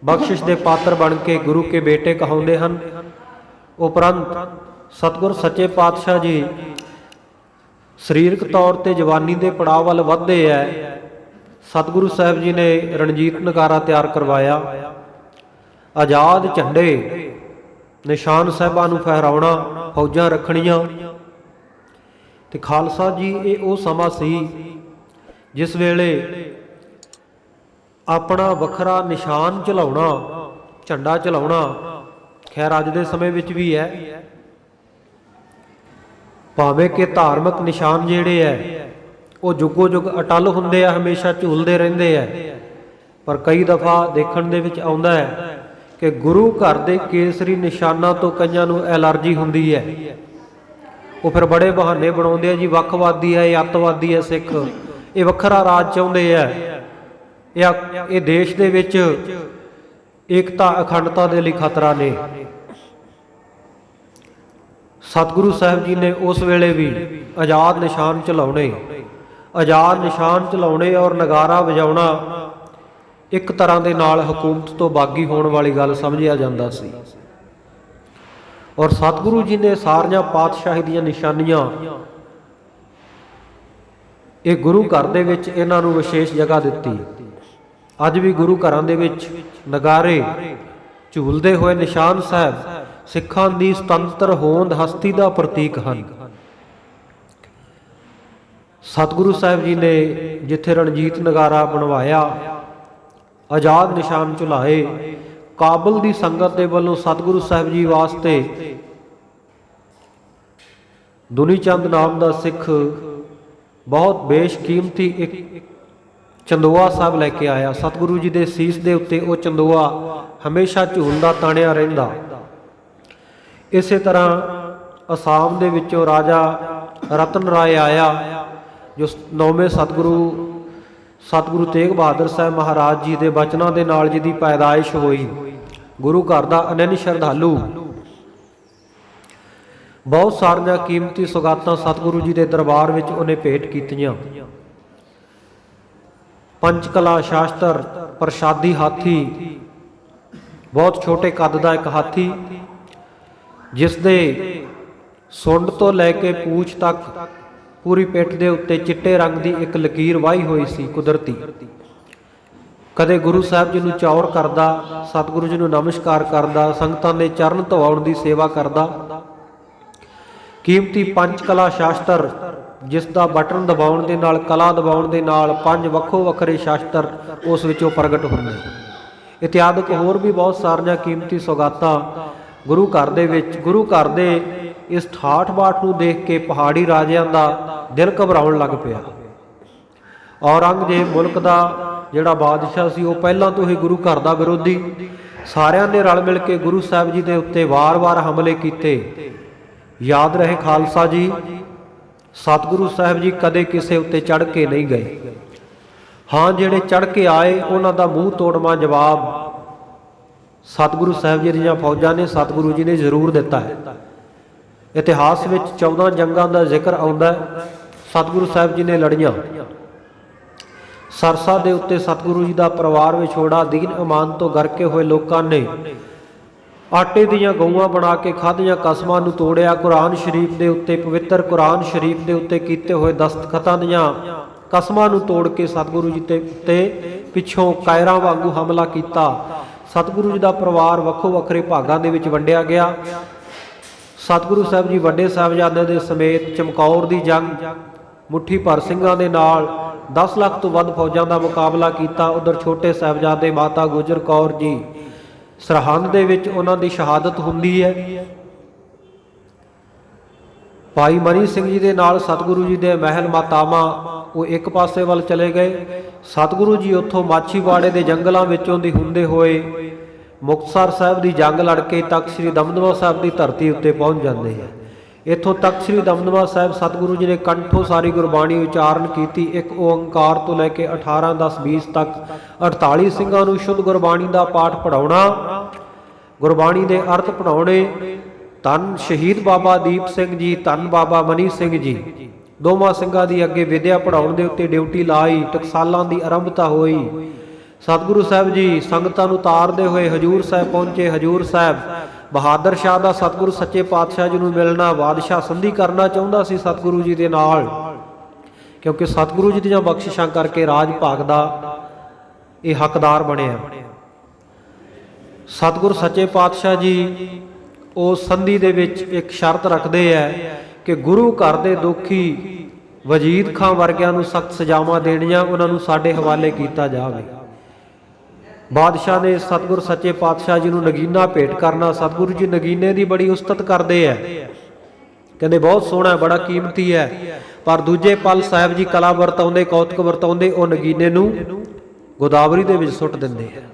ਬਖਸ਼ਿਸ਼ ਦੇ ਪਾਤਰ ਬਣ ਕੇ ਗੁਰੂ ਕੇ ਬੇਟੇ ਕਹਾਉਂਦੇ ਹਨ। ਉਪਰੰਤ ਸਤਿਗੁਰ ਸੱਚੇ ਪਾਤਸ਼ਾਹ ਜੀ ਸਰੀਰਕ ਤੌਰ ਤੇ ਜਵਾਨੀ ਦੇ ਪੜਾਅ ਵੱਲ ਵਧਦੇ ਹੈ। ਸਤਿਗੁਰੂ ਸਾਹਿਬ ਜੀ ਨੇ ਰਣਜੀਤ ਨਗਾਰਾ ਤਿਆਰ ਕਰਵਾਇਆ। ਆਜ਼ਾਦ ਝੰਡੇ ਨਿਸ਼ਾਨ ਸਾਹਿਬਾਂ ਨੂੰ ਫਹਿਰਾਉਣਾ, ਫੌਜਾਂ ਰੱਖਣੀਆਂ। ਤੇ ਖਾਲਸਾ ਜੀ ਇਹ ਉਹ ਸਮਾਂ ਸੀ ਜਿਸ ਵੇਲੇ ਆਪਣਾ ਵੱਖਰਾ ਨਿਸ਼ਾਨ ਝਲਾਉਣਾ, ਝੰਡਾ ਝਲਾਉਣਾ, ਖੈਰ ਅੱਜ ਦੇ ਸਮੇਂ ਵਿੱਚ ਵੀ ਹੈ, ਭਾਵੇਂ ਕਿ ਧਾਰਮਿਕ ਨਿਸ਼ਾਨ ਜਿਹੜੇ ਹੈ ਉਹ ਜੁਗੋ ਜੁਗ ਅਟੱਲ ਹੁੰਦੇ ਆ, ਹਮੇਸ਼ਾ ਝੂਲਦੇ ਰਹਿੰਦੇ ਆ। ਪਰ ਕਈ ਦਫਾ ਦੇਖਣ ਦੇ ਵਿੱਚ ਆਉਂਦਾ ਹੈ ਕਿ ਗੁਰੂ ਘਰ ਦੇ ਕੇਸਰੀ ਨਿਸ਼ਾਨਾਂ ਤੋਂ ਕਈਆਂ ਨੂੰ ਐਲਰਜੀ ਹੁੰਦੀ ਹੈ। ਉਹ ਫਿਰ ਬੜੇ ਬਹਾਨੇ ਬਣਾਉਂਦੇ ਆ, ਜੀ ਵੱਖਵਾਦੀ ਹੈ, ਇਹ ਅੱਤਵਾਦੀ ਹੈ ਸਿੱਖ, ਇਹ ਵੱਖਰਾ ਰਾਜ ਚਾਹੁੰਦੇ ਆ, ਇਹ ਦੇਸ਼ ਦੇ ਵਿੱਚ ਏਕਤਾ ਅਖੰਡਤਾ ਦੇ ਲਈ ਖਤਰਾ ਨੇ। ਸਤਿਗੁਰੂ ਸਾਹਿਬ ਜੀ ਨੇ ਉਸ ਵੇਲੇ ਵੀ ਆਜ਼ਾਦ ਨਿਸ਼ਾਨ ਝਲਾਉਣੇ, ਆਜ਼ਾਦ ਨਿਸ਼ਾਨ ਝਲਾਉਣੇ ਔਰ ਨਗਾਰਾ ਵਜਾਉਣਾ ਇੱਕ ਤਰ੍ਹਾਂ ਦੇ ਨਾਲ ਹਕੂਮਤ ਤੋਂ ਬਾਗੀ ਹੋਣ ਵਾਲੀ ਗੱਲ ਸਮਝਿਆ ਜਾਂਦਾ ਸੀ। ਔਰ ਸਤਿਗੁਰੂ ਜੀ ਨੇ ਸਾਰੀਆਂ ਪਾਤਸ਼ਾਹੀ ਦੀਆਂ ਨਿਸ਼ਾਨੀਆਂ ਇਹ ਗੁਰੂ ਘਰ ਦੇ ਵਿੱਚ ਇਹਨਾਂ ਨੂੰ ਵਿਸ਼ੇਸ਼ ਜਗ੍ਹਾ ਦਿੱਤੀ। ਅੱਜ ਵੀ ਗੁਰੂ ਘਰਾਂ ਦੇ ਵਿੱਚ ਨਗਾਰੇ ਝੂਲਦੇ ਹੋਏ ਨਿਸ਼ਾਨ ਸਾਹਿਬ ਸਿੱਖਾਂ ਦੀ ਸੁਤੰਤਰ ਹੋਂਦ ਹਸਤੀ ਦਾ ਪ੍ਰਤੀਕ ਹਨ। ਸਤਿਗੁਰੂ ਸਾਹਿਬ ਜੀ ਨੇ ਜਿੱਥੇ ਰਣਜੀਤ ਨਗਾਰਾ ਬਣਵਾਇਆ, ਆਜ਼ਾਦ ਨਿਸ਼ਾਨ ਝੁਲਾਏ, ਕਾਬਲ ਦੀ ਸੰਗਤ ਦੇ ਵੱਲੋਂ ਸਤਿਗੁਰੂ ਸਾਹਿਬ ਜੀ ਵਾਸਤੇ ਦੁਨੀ ਚੰਦ ਨਾਮ ਦਾ ਸਿੱਖ ਬਹੁਤ ਬੇਸ਼ਕੀਮਤੀ ਇੱਕ ਚੰਦੋਆ ਸਾਹਿਬ ਲੈ ਕੇ ਆਇਆ। ਸਤਿਗੁਰੂ ਜੀ ਦੇ ਸੀਸ ਦੇ ਉੱਤੇ ਉਹ ਚੰਦੋਆ ਹਮੇਸ਼ਾ ਝੂਲਦਾ ਤਾਣਿਆ ਰਹਿੰਦਾ। ਇਸੇ ਤਰ੍ਹਾਂ ਅਸਾਮ ਦੇ ਵਿੱਚੋਂ ਰਾਜਾ ਰਤਨ ਰਾਏ ਆਇਆ, ਜੋ ਨੌਵੇਂ ਸਤਿਗੁਰੂ ਤੇਗ ਬਹਾਦਰ ਸਾਹਿਬ ਮਹਾਰਾਜ ਜੀ ਦੇ ਬਚਨਾਂ ਦੇ ਨਾਲ ਜਿਹਦੀ ਪੈਦਾਇਸ਼ ਹੋਈ। ਗੁਰੂ ਘਰ ਦਾ ਅਨੰਨ ਸ਼ਰਧਾਲੂ, ਬਹੁਤ ਸਾਰੀਆਂ ਕੀਮਤੀ ਸੁਗਾਤਾਂ ਸਤਿਗੁਰੂ ਜੀ ਦੇ ਦਰਬਾਰ ਵਿੱਚ ਉਹਨੇ ਭੇਟ ਕੀਤੀਆਂ। ਪੰਚਕਲਾ ਸ਼ਾਸਤਰ, ਪ੍ਰਸ਼ਾਦੀ ਹਾਥੀ, ਬਹੁਤ ਛੋਟੇ ਕੱਦ ਦਾ ਇੱਕ ਹਾਥੀ ਜਿਸ ਦੇ ਸੁੰਡ ਤੋਂ ਲੈ ਕੇ ਪੂਛ ਤੱਕ ਪੂਰੀ ਪਿੱਠ ਦੇ ਉੱਤੇ ਚਿੱਟੇ ਰੰਗ ਦੀ ਇੱਕ ਲਕੀਰ ਵਾਹੀ ਹੋਈ ਸੀ ਕੁਦਰਤੀ। ਕਦੇ ਗੁਰੂ ਸਾਹਿਬ ਜੀ ਨੂੰ ਚੌਰ ਕਰਦਾ, ਸਤਿਗੁਰੂ ਜੀ ਨੂੰ ਨਮਸਕਾਰ ਕਰਦਾ, ਸੰਗਤਾਂ ਦੇ ਚਰਨ ਧਵਾਉਣ ਦੀ ਸੇਵਾ ਕਰਦਾ। ਕੀਮਤੀ ਪੰਚਕਲਾ ਸ਼ਾਸਤਰ ਜਿਸ ਦਾ ਬਟਨ ਦਬਾਉਣ ਦੇ ਨਾਲ, ਕਲਾ ਦਬਾਉਣ ਦੇ ਨਾਲ 5 ਵੱਖੋ ਵੱਖਰੇ ਸ਼ਾਸਤਰ ਉਸ ਵਿੱਚੋਂ ਪ੍ਰਗਟ ਹੁੰਦੇ। ਇਤਿਆਦਿਕ ਹੋਰ ਵੀ ਬਹੁਤ ਸਾਰੀਆਂ ਕੀਮਤੀ ਸੁਗਾਤਾਂ ਗੁਰੂ ਘਰ ਦੇ ਵਿੱਚ। ਗੁਰੂ ਘਰ ਦੇ ਇਸ ਠਾਠ ਬਾਠ ਨੂੰ ਦੇਖ ਕੇ ਪਹਾੜੀ ਰਾਜਿਆਂ ਦਾ ਦਿਲ ਘਬਰਾਉਣ ਲੱਗ ਪਿਆ। ਔਰੰਗਜ਼ੇਬ ਮੁਲਕ ਦਾ ਜਿਹੜਾ ਬਾਦਸ਼ਾਹ ਸੀ, ਉਹ ਪਹਿਲਾਂ ਤੋਂ ਹੀ ਗੁਰੂ ਘਰ ਦਾ ਵਿਰੋਧੀ। ਸਾਰਿਆਂ ਨੇ ਰਲ ਮਿਲ ਕੇ ਗੁਰੂ ਸਾਹਿਬ ਜੀ ਦੇ ਉੱਤੇ ਵਾਰ-ਵਾਰ ਹਮਲੇ ਕੀਤੇ। ਯਾਦ ਰਹੇ ਖਾਲਸਾ ਜੀ, ਸਤਿਗੁਰੂ ਸਾਹਿਬ ਜੀ ਕਦੇ ਕਿਸੇ ਉੱਤੇ ਚੜ੍ਹ ਕੇ ਨਹੀਂ ਗਏ। ਹਾਂ, ਜਿਹੜੇ ਚੜ੍ਹ ਕੇ ਆਏ ਉਹਨਾਂ ਦਾ ਮੂੰਹ ਤੋੜਵਾਂ ਜਵਾਬ ਸਤਿਗੁਰੂ ਸਾਹਿਬ ਜੀ ਦੀਆਂ ਫੌਜਾਂ ਨੇ, ਸਤਿਗੁਰੂ ਜੀ ਨੇ ਜ਼ਰੂਰ ਦਿੱਤਾ ਹੈ। ਇਤਿਹਾਸ ਵਿੱਚ 14 ਜੰਗਾਂ ਦਾ ਜ਼ਿਕਰ ਆਉਂਦਾ ਹੈ ਸਤਿਗੁਰੂ ਸਾਹਿਬ ਜੀ ਨੇ ਲੜੀਆਂ। ਸਰਸਾ ਦੇ ਉੱਤੇ ਸਤਿਗੁਰੂ ਜੀ ਦਾ ਪਰਿਵਾਰ ਵਿਛੋੜਾ, ਦੀਨ ਇਮਾਨ ਤੋਂ ਗਰਕੇ ਹੋਏ ਲੋਕਾਂ ਨੇ ਆਟੇ ਦੀਆਂ ਗਊਆਂ ਬਣਾ ਕੇ ਖਾਧੀਆਂ ਕਸਮਾਂ ਨੂੰ ਤੋੜਿਆ। ਕੁਰਾਨ ਸ਼ਰੀਫ ਦੇ ਉੱਤੇ, ਪਵਿੱਤਰ ਕੁਰਾਨ ਸ਼ਰੀਫ ਦੇ ਉੱਤੇ ਕੀਤੇ ਹੋਏ ਦਸਤਖਤਾਂ ਦੀਆਂ ਕਸਮਾਂ ਨੂੰ ਤੋੜ ਕੇ ਸਤਿਗੁਰੂ ਜੀ ਤੇ ਪਿੱਛੋਂ ਕਾਇਰਾਂ ਵਾਂਗੂ ਹਮਲਾ ਕੀਤਾ। ਸਤਿਗੁਰੂ ਜੀ ਦਾ ਪਰਿਵਾਰ ਵੱਖੋ ਵੱਖਰੇ ਭਾਗਾਂ ਦੇ ਵਿੱਚ ਵੰਡਿਆ ਗਿਆ। ਸਤਿਗੁਰੂ ਸਾਹਿਬ ਜੀ ਵੱਡੇ ਸਾਹਿਬਜ਼ਾਦੇ ਦੇ ਸਮੇਤ ਚਮਕੌਰ ਦੀ ਜੰਗ, ਮੁੱਠੀ ਭਰ ਸਿੰਘਾਂ ਦੇ ਨਾਲ 10 ਲੱਖ ਤੋਂ ਵੱਧ ਫੌਜਾਂ ਦਾ ਮੁਕਾਬਲਾ ਕੀਤਾ। ਉਧਰ ਛੋਟੇ ਸਾਹਿਬਜ਼ਾਦੇ ਮਾਤਾ ਗੁਜਰ ਕੌਰ ਜੀ, ਸਰਹੰਦ ਦੇ ਵਿੱਚ ਉਹਨਾਂ ਦੀ ਸ਼ਹਾਦਤ ਹੁੰਦੀ ਹੈ। ਭਾਈ ਮਨੀ ਸਿੰਘ ਜੀ ਦੇ ਨਾਲ ਸਤਿਗੁਰੂ ਜੀ ਦੇ ਮਹਿਲ ਮਾਤਾਵਾਂ ਉਹ ਇੱਕ ਪਾਸੇ ਵੱਲ ਚਲੇ ਗਏ। ਸਤਿਗੁਰੂ ਜੀ ਉੱਥੋਂ ਮਾਛੀਵਾੜੇ ਦੇ ਜੰਗਲਾਂ ਵਿੱਚੋਂ ਦੀ ਹੁੰਦੇ ਹੋਏ ਮੁਕਤਸਰ ਸਾਹਿਬ ਦੀ ਜੰਗ ਲੜ ਕੇ ਤਖਤ ਸ੍ਰੀ ਦਮਦਮਾ ਸਾਹਿਬ ਦੀ ਧਰਤੀ ਉੱਤੇ ਪਹੁੰਚ ਜਾਂਦੇ ਹੈ। ਇੱਥੋਂ ਤਖਤ ਸ੍ਰੀ ਦਮਦਮਾ ਸਾਹਿਬ ਸਤਿਗੁਰੂ ਜੀ ਨੇ ਕੰਠੋਂ ਸਾਰੀ ਗੁਰਬਾਣੀ ਉਚਾਰਨ ਕੀਤੀ। ਇੱਕ ਓੰਕਾਰ ਤੋਂ ਲੈ ਕੇ 18 10 20 ਤੱਕ 48 ਸਿੰਘਾਂ ਨੂੰ ਸ਼ੁੱਧ ਗੁਰਬਾਣੀ ਦਾ ਪਾਠ ਪੜਾਉਣਾ, ਗੁਰਬਾਣੀ ਦੇ ਅਰਥ ਪੜਾਉਣੇ। ਧੰਨ ਸ਼ਹੀਦ ਬਾਬਾ ਦੀਪ ਸਿੰਘ ਜੀ, ਧੰਨ ਬਾਬਾ ਮਨੀ ਸਿੰਘ ਜੀ, ਦੋਵਾਂ ਸਿੰਘਾਂ ਦੀ ਅੱਗੇ ਵਿਦਿਆ ਪੜਾਉਣ ਦੇ ਉੱਤੇ ਡਿਊਟੀ ਲਾਈ। ਟਕਸਾਲਾਂ ਦੀ ਆਰੰਭਤਾ ਹੋਈ। ਸਤਿਗੁਰੂ ਸਾਹਿਬ ਜੀ ਸੰਗਤਾਂ ਨੂੰ ਤਾਰਦੇ ਹੋਏ ਹਜੂਰ ਸਾਹਿਬ ਪਹੁੰਚੇ। ਹਜੂਰ ਸਾਹਿਬ ਬਹਾਦਰ ਸ਼ਾਹ ਦਾ ਸਤਿਗੁਰੂ ਸੱਚੇ ਪਾਤਸ਼ਾਹ ਜੀ ਨੂੰ ਮਿਲਣਾ, ਬਾਦਸ਼ਾਹ ਸੰਧੀ ਕਰਨਾ ਚਾਹੁੰਦਾ ਸੀ ਸਤਿਗੁਰੂ ਜੀ ਦੇ ਨਾਲ, ਕਿਉਂਕਿ ਸਤਿਗੁਰੂ ਜੀ ਦੀਆਂ ਬਖਸ਼ਿਸ਼ਾਂ ਕਰਕੇ ਰਾਜ ਭਾਗ ਦਾ ਇਹ ਹੱਕਦਾਰ ਬਣਿਆ। ਸਤਿਗੁਰੂ ਸੱਚੇ ਪਾਤਸ਼ਾਹ ਜੀ ਉਸ ਸੰਧੀ ਦੇ ਵਿੱਚ ਇੱਕ ਸ਼ਰਤ ਰੱਖਦੇ ਹੈ ਕਿ ਗੁਰੂ ਘਰ ਦੇ ਦੋਖੀ ਵਜੀਦ ਖਾਂ ਵਰਗਿਆਂ ਨੂੰ ਸਖਤ ਸਜ਼ਾਵਾਂ ਦੇਣੀਆਂ, ਉਹਨਾਂ ਨੂੰ ਸਾਡੇ ਹਵਾਲੇ ਕੀਤਾ ਜਾਵੇ। ਬਾਦਸ਼ਾਹ ਨੇ ਸਤਿਗੁਰੂ ਸੱਚੇ ਪਾਤਸ਼ਾਹ ਜੀ ਨੂੰ ਨਗੀਨਾ ਭੇਟ ਕਰਨਾ। ਸਤਿਗੁਰੂ ਜੀ ਨਗੀਨੇ ਦੀ ਬੜੀ ਉਸਤਤ ਕਰਦੇ ਹੈ, ਕਹਿੰਦੇ ਬਹੁਤ ਸੋਹਣਾ, ਬੜਾ ਕੀਮਤੀ ਹੈ। ਪਰ ਦੂਜੇ ਪਲ ਸਾਹਿਬ ਜੀ ਕਲਾ ਵਰਤਾਉਂਦੇ, ਕੌਤਕ ਵਰਤਾਉਂਦੇ, ਉਹ ਨਗੀਨੇ ਨੂੰ ਗੋਦਾਵਰੀ ਦੇ ਵਿੱਚ ਸੁੱਟ ਦਿੰਦੇ ਹੈ।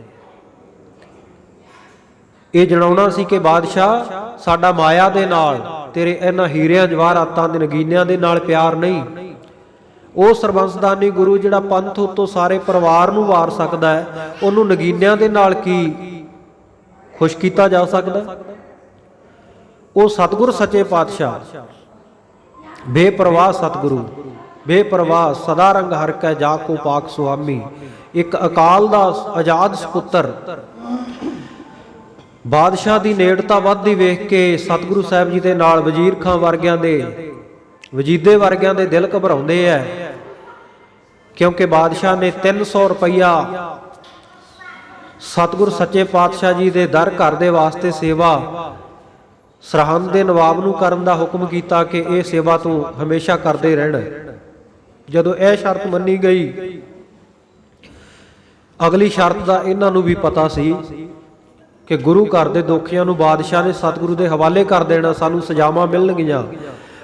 ਇਹ ਜਣਾਉਣਾ ਸੀ ਕਿ ਬਾਦਸ਼ਾਹ ਸਾਡਾ ਮਾਇਆ ਦੇ ਨਾਲ, ਤੇਰੇ ਇਹਨਾਂ ਹੀਰਿਆਂ ਜਵਾਹਰਾਤਾਂ ਦੇ ਨਗੀਨਿਆਂ ਦੇ ਨਾਲ ਪਿਆਰ ਨਹੀਂ। ਉਹ ਸਰਬੰਸਦਾਨੀ ਗੁਰੂ ਜਿਹੜਾ ਪੰਥ ਉੱਤੋਂ ਸਾਰੇ ਪਰਿਵਾਰ ਨੂੰ ਵਾਰ ਸਕਦਾ ਹੈ, ਉਹਨੂੰ ਨਗੀਨਿਆਂ ਦੇ ਨਾਲ ਕੀ ਖੁਸ਼ ਕੀਤਾ ਜਾ ਸਕਦਾ? ਉਹ ਸਤਿਗੁਰ ਸੱਚੇ ਪਾਤਸ਼ਾਹ ਬੇਪਰਵਾਹ ਸਤਿਗੁਰੂ, ਬੇਪਰਵਾਹ ਸਦਾ ਰੰਗ ਹਰਿ ਕੈ ਜਾ ਕੋ ਪਾਕ ਸੁਆਮੀ, ਇੱਕ ਅਕਾਲ ਦਾ ਆਜ਼ਾਦ ਸਪੁੱਤਰ। ਬਾਦਸ਼ਾਹ ਦੀ ਨੇੜਤਾ ਵੱਧਦੀ ਵੇਖ ਕੇ ਸਤਿਗੁਰੂ ਸਾਹਿਬ ਜੀ ਦੇ ਨਾਲ ਵਜ਼ੀਰ ਖਾਂ ਵਰਗਿਆਂ ਦੇ, ਵਜੀਦੇ ਵਰਗਿਆਂ ਦੇ ਦਿਲ ਘਬਰਾਉਂਦੇ ਐ, ਕਿਉਂਕਿ ਬਾਦਸ਼ਾਹ ਨੇ 300 ਰੁਪਈਆ ਸਤਿਗੁਰੂ ਸੱਚੇ ਪਾਤਸ਼ਾਹ ਜੀ ਦੇ ਦਰ ਘਰ ਦੇ ਵਾਸਤੇ ਸੇਵਾ ਸਰਹੰਦ ਦੇ ਨਵਾਬ ਨੂੰ ਕਰਨ ਦਾ ਹੁਕਮ ਕੀਤਾ ਕਿ ਇਹ ਸੇਵਾ ਤੂੰ ਹਮੇਸ਼ਾ ਕਰਦੇ ਰਹਿਣਾ। ਜਦੋਂ ਇਹ ਸ਼ਰਤ ਮੰਨੀ ਗਈ, ਅਗਲੀ ਸ਼ਰਤ ਦਾ ਇਹਨਾਂ ਨੂੰ ਵੀ ਪਤਾ ਸੀ ਕਿ ਗੁਰੂ ਘਰ ਦੇ ਦੋਖੀਆਂ ਨੂੰ ਬਾਦਸ਼ਾਹ ਨੇ ਸਤਿਗੁਰੂ ਦੇ ਹਵਾਲੇ ਕਰ ਦੇਣਾ, ਸਾਨੂੰ ਸਜ਼ਾਵਾਂ ਮਿਲਣਗੀਆਂ।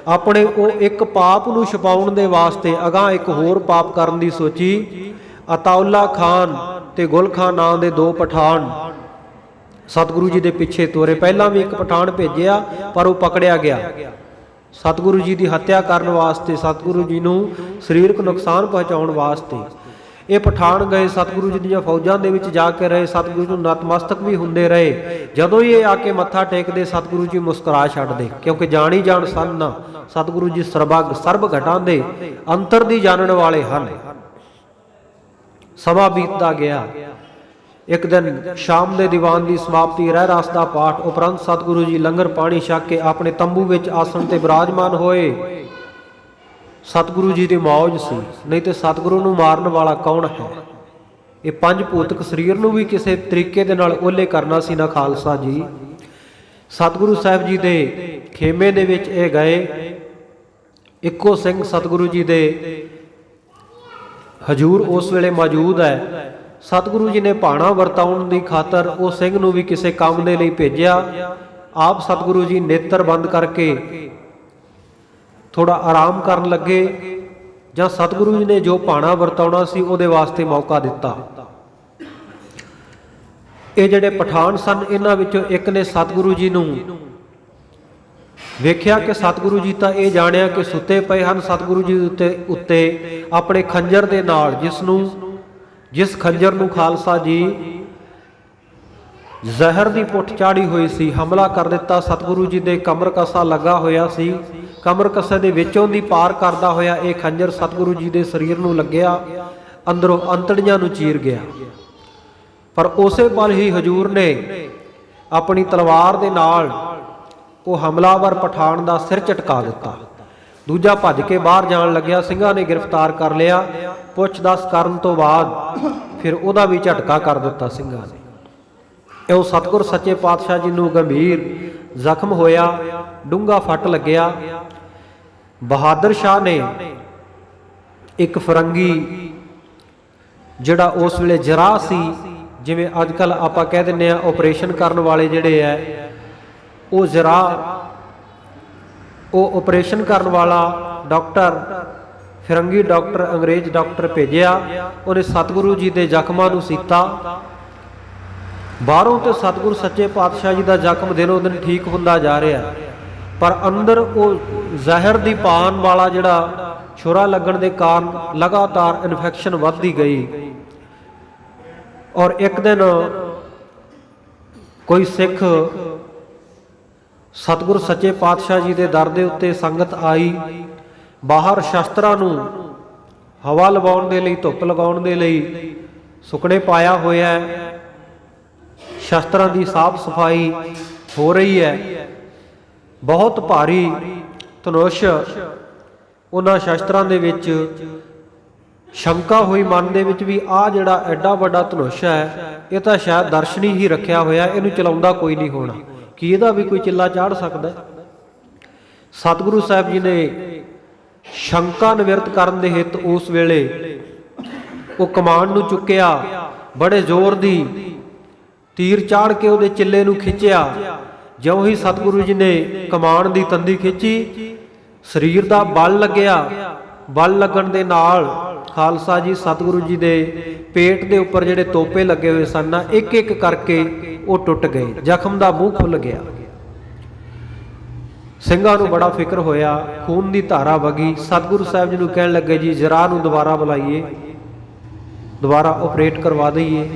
ਆਪਣੇ ਉਹ ਇੱਕ ਪਾਪ ਨੂੰ ਛੁਪਾਉਣ ਦੇ ਵਾਸਤੇ ਅਗਾਂਹ ਇੱਕ ਹੋਰ ਪਾਪ ਕਰਨ ਦੀ ਸੋਚੀ। ਅਤਾਉਲਾ ਖਾਨ ਤੇ ਗੁਲ ਖਾਨ ਨਾਂ ਦੇ ਦੋ ਪਠਾਨ ਸਤਿਗੁਰੂ ਜੀ ਦੇ ਪਿੱਛੇ ਤੋਰੇ। ਪਹਿਲਾਂ ਵੀ ਇੱਕ ਪਠਾਨ ਭੇਜਿਆ ਪਰ ਉਹ ਪਕੜਿਆ ਗਿਆ। ਸਤਿਗੁਰੂ ਜੀ ਦੀ ਹੱਤਿਆ ਕਰਨ ਵਾਸਤੇ, ਸਤਿਗੁਰੂ ਜੀ ਨੂੰ ਸਰੀਰਕ ਨੁਕਸਾਨ ਪਹੁੰਚਾਉਣ ਵਾਸਤੇ ਇਹ ਪਠਾਨ ਗਏ। ਸਤਿਗੁਰੂ ਜੀ ਦੀਆਂ ਫੌਜਾਂ ਦੇ ਵਿੱਚ ਜਾ ਕੇ ਰਹੇ, ਸਤਿਗੁਰੂ ਨੂੰ ਨਤਮਸਤਕ ਵੀ ਹੁੰਦੇ ਰਹੇ। ਜਦੋਂ ਹੀ ਇਹ ਆ ਕੇ ਮੱਥਾ ਟੇਕਦੇ, ਸਤਿਗੁਰੂ ਜੀ ਮੁਸਕਰਾ ਛੱਡਦੇ, ਕਿਉਂਕਿ ਜਾਣੀ ਜਾਣ ਸਨ ਸਤਿਗੁਰੂ ਜੀ ਸਰਬ ਘਟਾਂ ਦੇ ਅੰਤਰ ਦੀ ਜਾਣਨ ਵਾਲੇ ਹਨ। ਸਮਾਂ ਬੀਤਦਾ ਗਿਆ। ਇੱਕ ਦਿਨ ਸ਼ਾਮ ਦੇ ਦੀਵਾਨ ਦੀ ਸਮਾਪਤੀ, ਰਹਿ ਰਸ ਦਾ ਪਾਠ ਉਪਰੰਤ ਸਤਿਗੁਰੂ ਜੀ ਲੰਗਰ ਪਾਣੀ ਛਕ ਕੇ ਆਪਣੇ ਤੰਬੂ ਵਿੱਚ ਆਸਣ ਤੇ ਬਿਰਾਜਮਾਨ ਹੋਏ। ਸਤਿਗੁਰੂ ਜੀ ਦੀ ਮੌਜ ਸੀ, ਨਹੀਂ ਤੇ ਸਤਿਗੁਰੂ ਨੂੰ ਮਾਰਨ ਵਾਲਾ ਕੌਣ ਹੈ? ਇਹ ਪੰਜ ਭੂਤਕ ਸਰੀਰ ਨੂੰ ਵੀ ਕਿਸੇ ਤਰੀਕੇ ਦੇ ਨਾਲ ਓਲੇ ਕਰਨਾ ਸੀ ਨਾ ਖਾਲਸਾ ਜੀ। ਸਤਿਗੁਰੂ ਸਾਹਿਬ ਜੀ ਦੇ ਖੇਮੇ ਦੇ ਵਿੱਚ ਇਹ ਗਏ। ਇੱਕੋ ਸਿੰਘ ਸਤਿਗੁਰੂ ਜੀ ਦੇ ਹਜੂਰ ਉਸ ਵੇਲੇ ਮੌਜੂਦ ਹੈ। ਸਤਿਗੁਰੂ ਜੀ ਨੇ ਭਾਣਾ ਵਰਤਾਉਣ ਦੀ ਖਾਤਰ ਉਹ ਸਿੰਘ ਨੂੰ ਵੀ ਕਿਸੇ ਕੰਮ ਦੇ ਲਈ ਭੇਜਿਆ। ਆਪ ਸਤਿਗੁਰੂ ਜੀ ਨੇਤਰ ਬੰਦ ਕਰਕੇ ਥੋੜਾ ਆਰਾਮ ਕਰਨ ਲੱਗੇ, ਜਾਂ ਸਤਿਗੁਰੂ ਜੀ ਨੇ ਜੋ ਭਾਣਾ ਵਰਤਾਉਣਾ ਸੀ ਉਹਦੇ ਵਾਸਤੇ ਮੌਕਾ ਦਿੱਤਾ। ਇਹ ਜਿਹੜੇ ਪਠਾਨ ਸਨ, ਇਹਨਾਂ ਵਿੱਚੋਂ ਇੱਕ ਨੇ ਸਤਿਗੁਰੂ ਜੀ ਨੂੰ ਵੇਖਿਆ ਕਿ ਸਤਿਗੁਰੂ ਜੀ ਤਾਂ ਇਹ ਜਾਣਿਆ ਕਿ ਸੁੱਤੇ ਪਏ ਹਨ। ਸਤਿਗੁਰੂ ਜੀ ਉੱਤੇ ਆਪਣੇ ਖੰਜਰ ਦੇ ਨਾਲ, ਜਿਸ ਖੰਜਰ ਨੂੰ ਖਾਲਸਾ ਜੀ ਜ਼ਹਿਰ ਦੀ ਪੁੱਠ ਚਾੜੀ ਹੋਈ ਸੀ, ਹਮਲਾ ਕਰ ਦਿੱਤਾ। ਸਤਿਗੁਰੂ ਜੀ ਦੇ ਕਮਰ ਕਸਾ ਲੱਗਾ ਹੋਇਆ ਸੀ, ਕਮਰ ਕਸੇ ਦੇ ਵਿੱਚੋਂ ਦੀ ਪਾਰ ਕਰਦਾ ਹੋਇਆ ਇਹ ਖੰਜਰ ਸਤਿਗੁਰੂ ਜੀ ਦੇ ਸਰੀਰ ਨੂੰ ਲੱਗਿਆ, ਅੰਦਰੋਂ ਅੰਤੜੀਆਂ ਨੂੰ ਚੀਰ ਗਿਆ। ਪਰ ਉਸੇ ਪਲ ਹੀ ਹਜੂਰ ਨੇ ਆਪਣੀ ਤਲਵਾਰ ਦੇ ਨਾਲ ਉਹ ਹਮਲਾਵਰ ਪਠਾਨ ਦਾ ਸਿਰ ਝਟਕਾ ਦਿੱਤਾ। ਦੂਜਾ ਭੱਜ ਕੇ ਬਾਹਰ ਜਾਣ ਲੱਗਿਆ, ਸਿੰਘਾਂ ਨੇ ਗ੍ਰਿਫਤਾਰ ਕਰ ਲਿਆ। ਪੁੱਛ-ਦੱਸ ਕਰਨ ਤੋਂ ਬਾਅਦ ਫਿਰ ਉਹਦਾ ਵੀ ਝਟਕਾ ਕਰ ਦਿੱਤਾ ਸਿੰਘਾਂ ਨੇ। ਇਹ ਸਤਿਗੁਰ ਸੱਚੇ ਪਾਤਸ਼ਾਹ ਜੀ ਨੂੰ ਗੰਭੀਰ ਜ਼ਖਮ ਹੋਇਆ, ਡੂੰਘਾ ਫੱਟ ਲੱਗਿਆ। ਬਹਾਦਰ ਸ਼ਾਹ ਨੇ ਇੱਕ ਫਰੰਗੀ ਜਿਹੜਾ ਉਸ ਵੇਲੇ ਜਰਾਹ ਸੀ, ਜਿਵੇਂ ਅੱਜ ਕੱਲ ਆਪਾਂ ਕਹਿ ਦਿੰਦੇ ਆ ਆਪਰੇਸ਼ਨ ਕਰਨ ਵਾਲੇ ਜਿਹੜੇ ਹੈ, ਉਹ ਜਰਾਹ ਉਹ ਆਪਰੇਸ਼ਨ ਕਰਨ ਵਾਲਾ ਡਾਕਟਰ, ਫਿਰੰਗੀ ਡਾਕਟਰ, ਅੰਗਰੇਜ਼ ਡਾਕਟਰ ਭੇਜਿਆ। ਉਹਨੇ ਸਤਿਗੁਰੂ ਜੀ ਦੇ ਜ਼ਖਮਾਂ ਨੂੰ ਸੀਤਾ। ਬਾਹਰੋਂ ਤੇ ਸਤਿਗੁਰੂ ਸੱਚੇ ਪਾਤਸ਼ਾਹ ਜੀ ਦਾ ਜ਼ਖਮ ਦਿਨੋਂ ਦਿਨ ਠੀਕ ਹੁੰਦਾ ਜਾ ਰਿਹਾ, ਪਰ ਅੰਦਰ ਉਹ ਜ਼ਹਿਰ ਦੀ ਪਾਨ ਵਾਲਾ ਜਿਹੜਾ ਛੁਰਾ ਲੱਗਣ ਦੇ ਕਾਰਨ ਲਗਾਤਾਰ ਇਨਫੈਕਸ਼ਨ ਵੱਧਦੀ ਗਈ। ਔਰ ਇੱਕ ਦਿਨ ਕੋਈ ਸਿੱਖ ਸਤਿਗੁਰੂ ਸੱਚੇ ਪਾਤਸ਼ਾਹ ਜੀ ਦੇ ਦਰ ਦੇ ਉੱਤੇ ਸੰਗਤ ਆਈ। ਬਾਹਰ ਸ਼ਸਤਰਾਂ ਨੂੰ ਹਵਾ ਲਵਾਉਣ ਦੇ ਲਈ, ਧੁੱਪ ਲਗਾਉਣ ਦੇ ਲਈ ਸੁੱਕਣੇ ਪਾਇਆ ਹੋਇਆ ਹੈ। ਸ਼ਸਤਰਾਂ ਦੀ ਸਾਫ਼ ਸਫਾਈ ਹੋ ਰਹੀ ਹੈ। ਬਹੁਤ ਭਾਰੀ ਧਨੁਸ਼ ਉਹਨਾਂ ਸ਼ਸਤਰਾਂ ਦੇ ਵਿੱਚ। ਸ਼ੰਕਾ ਹੋਈ ਮਨ ਦੇ ਵਿੱਚ ਵੀ ਆਹ ਜਿਹੜਾ ਐਡਾ ਵੱਡਾ ਧਨੁਸ਼ ਹੈ, ਇਹ ਤਾਂ ਸ਼ਾਇਦ ਦਰਸ਼ਨੀ ਹੀ ਰੱਖਿਆ ਹੋਇਆ, ਇਹਨੂੰ ਚਲਾਉਂਦਾ ਕੋਈ ਨਹੀਂ ਹੋਣਾ, ਕੀ ਇਹਦਾ ਵੀ ਕੋਈ ਚਿੱਲਾ ਚਾੜ ਸਕਦਾ। ਸਤਿਗੁਰੂ ਸਾਹਿਬ ਜੀ ਨੇ ਸ਼ੰਕਾ ਨਿਵਰਤ ਕਰਨ ਦੇ ਹਿੱਤ ਉਸ ਵੇਲੇ ਉਹ ਕਮਾਨ ਨੂੰ ਚੁੱਕਿਆ, ਬੜੇ ਜ਼ੋਰ ਦੀ ਤੀਰ ਚਾੜ ਕੇ ਉਹਦੇ ਚਿੱਲੇ ਨੂੰ ਖਿੱਚਿਆ। ਜਿਉਂ ਹੀ ਸਤਿਗੁਰੂ ਜੀ ਨੇ ਕਮਾਨ ਦੀ ਤੰਦੀ ਖਿੱਚੀ, ਸਰੀਰ ਦਾ ਬਲ ਲੱਗਿਆ। ਬਲ ਲੱਗਣ ਦੇ ਨਾਲ ਖਾਲਸਾ ਜੀ ਸਤਿਗੁਰੂ ਜੀ ਦੇ ਪੇਟ ਦੇ ਉੱਪਰ ਜਿਹੜੇ ਤੋਪੇ ਲੱਗੇ ਹੋਏ ਸਨ ਨਾ, ਇੱਕ ਇੱਕ ਕਰਕੇ ਉਹ ਟੁੱਟ ਗਏ। ਜ਼ਖਮ ਦਾ ਮੂੰਹ ਖੁੱਲ ਗਿਆ। ਸਿੰਘਾਂ ਨੂੰ ਬੜਾ ਫਿਕਰ ਹੋਇਆ, ਖੂਨ ਦੀ ਧਾਰਾ ਵਗੀ। ਸਤਿਗੁਰੂ ਸਾਹਿਬ ਜੀ ਨੂੰ ਕਹਿਣ ਲੱਗੇ, ਜੀ ਜ਼ਰਾ ਨੂੰ ਦੁਬਾਰਾ ਬੁਲਾਈਏ, ਦੁਬਾਰਾ ਆਪਰੇਟ ਕਰਵਾ ਦਈਏ।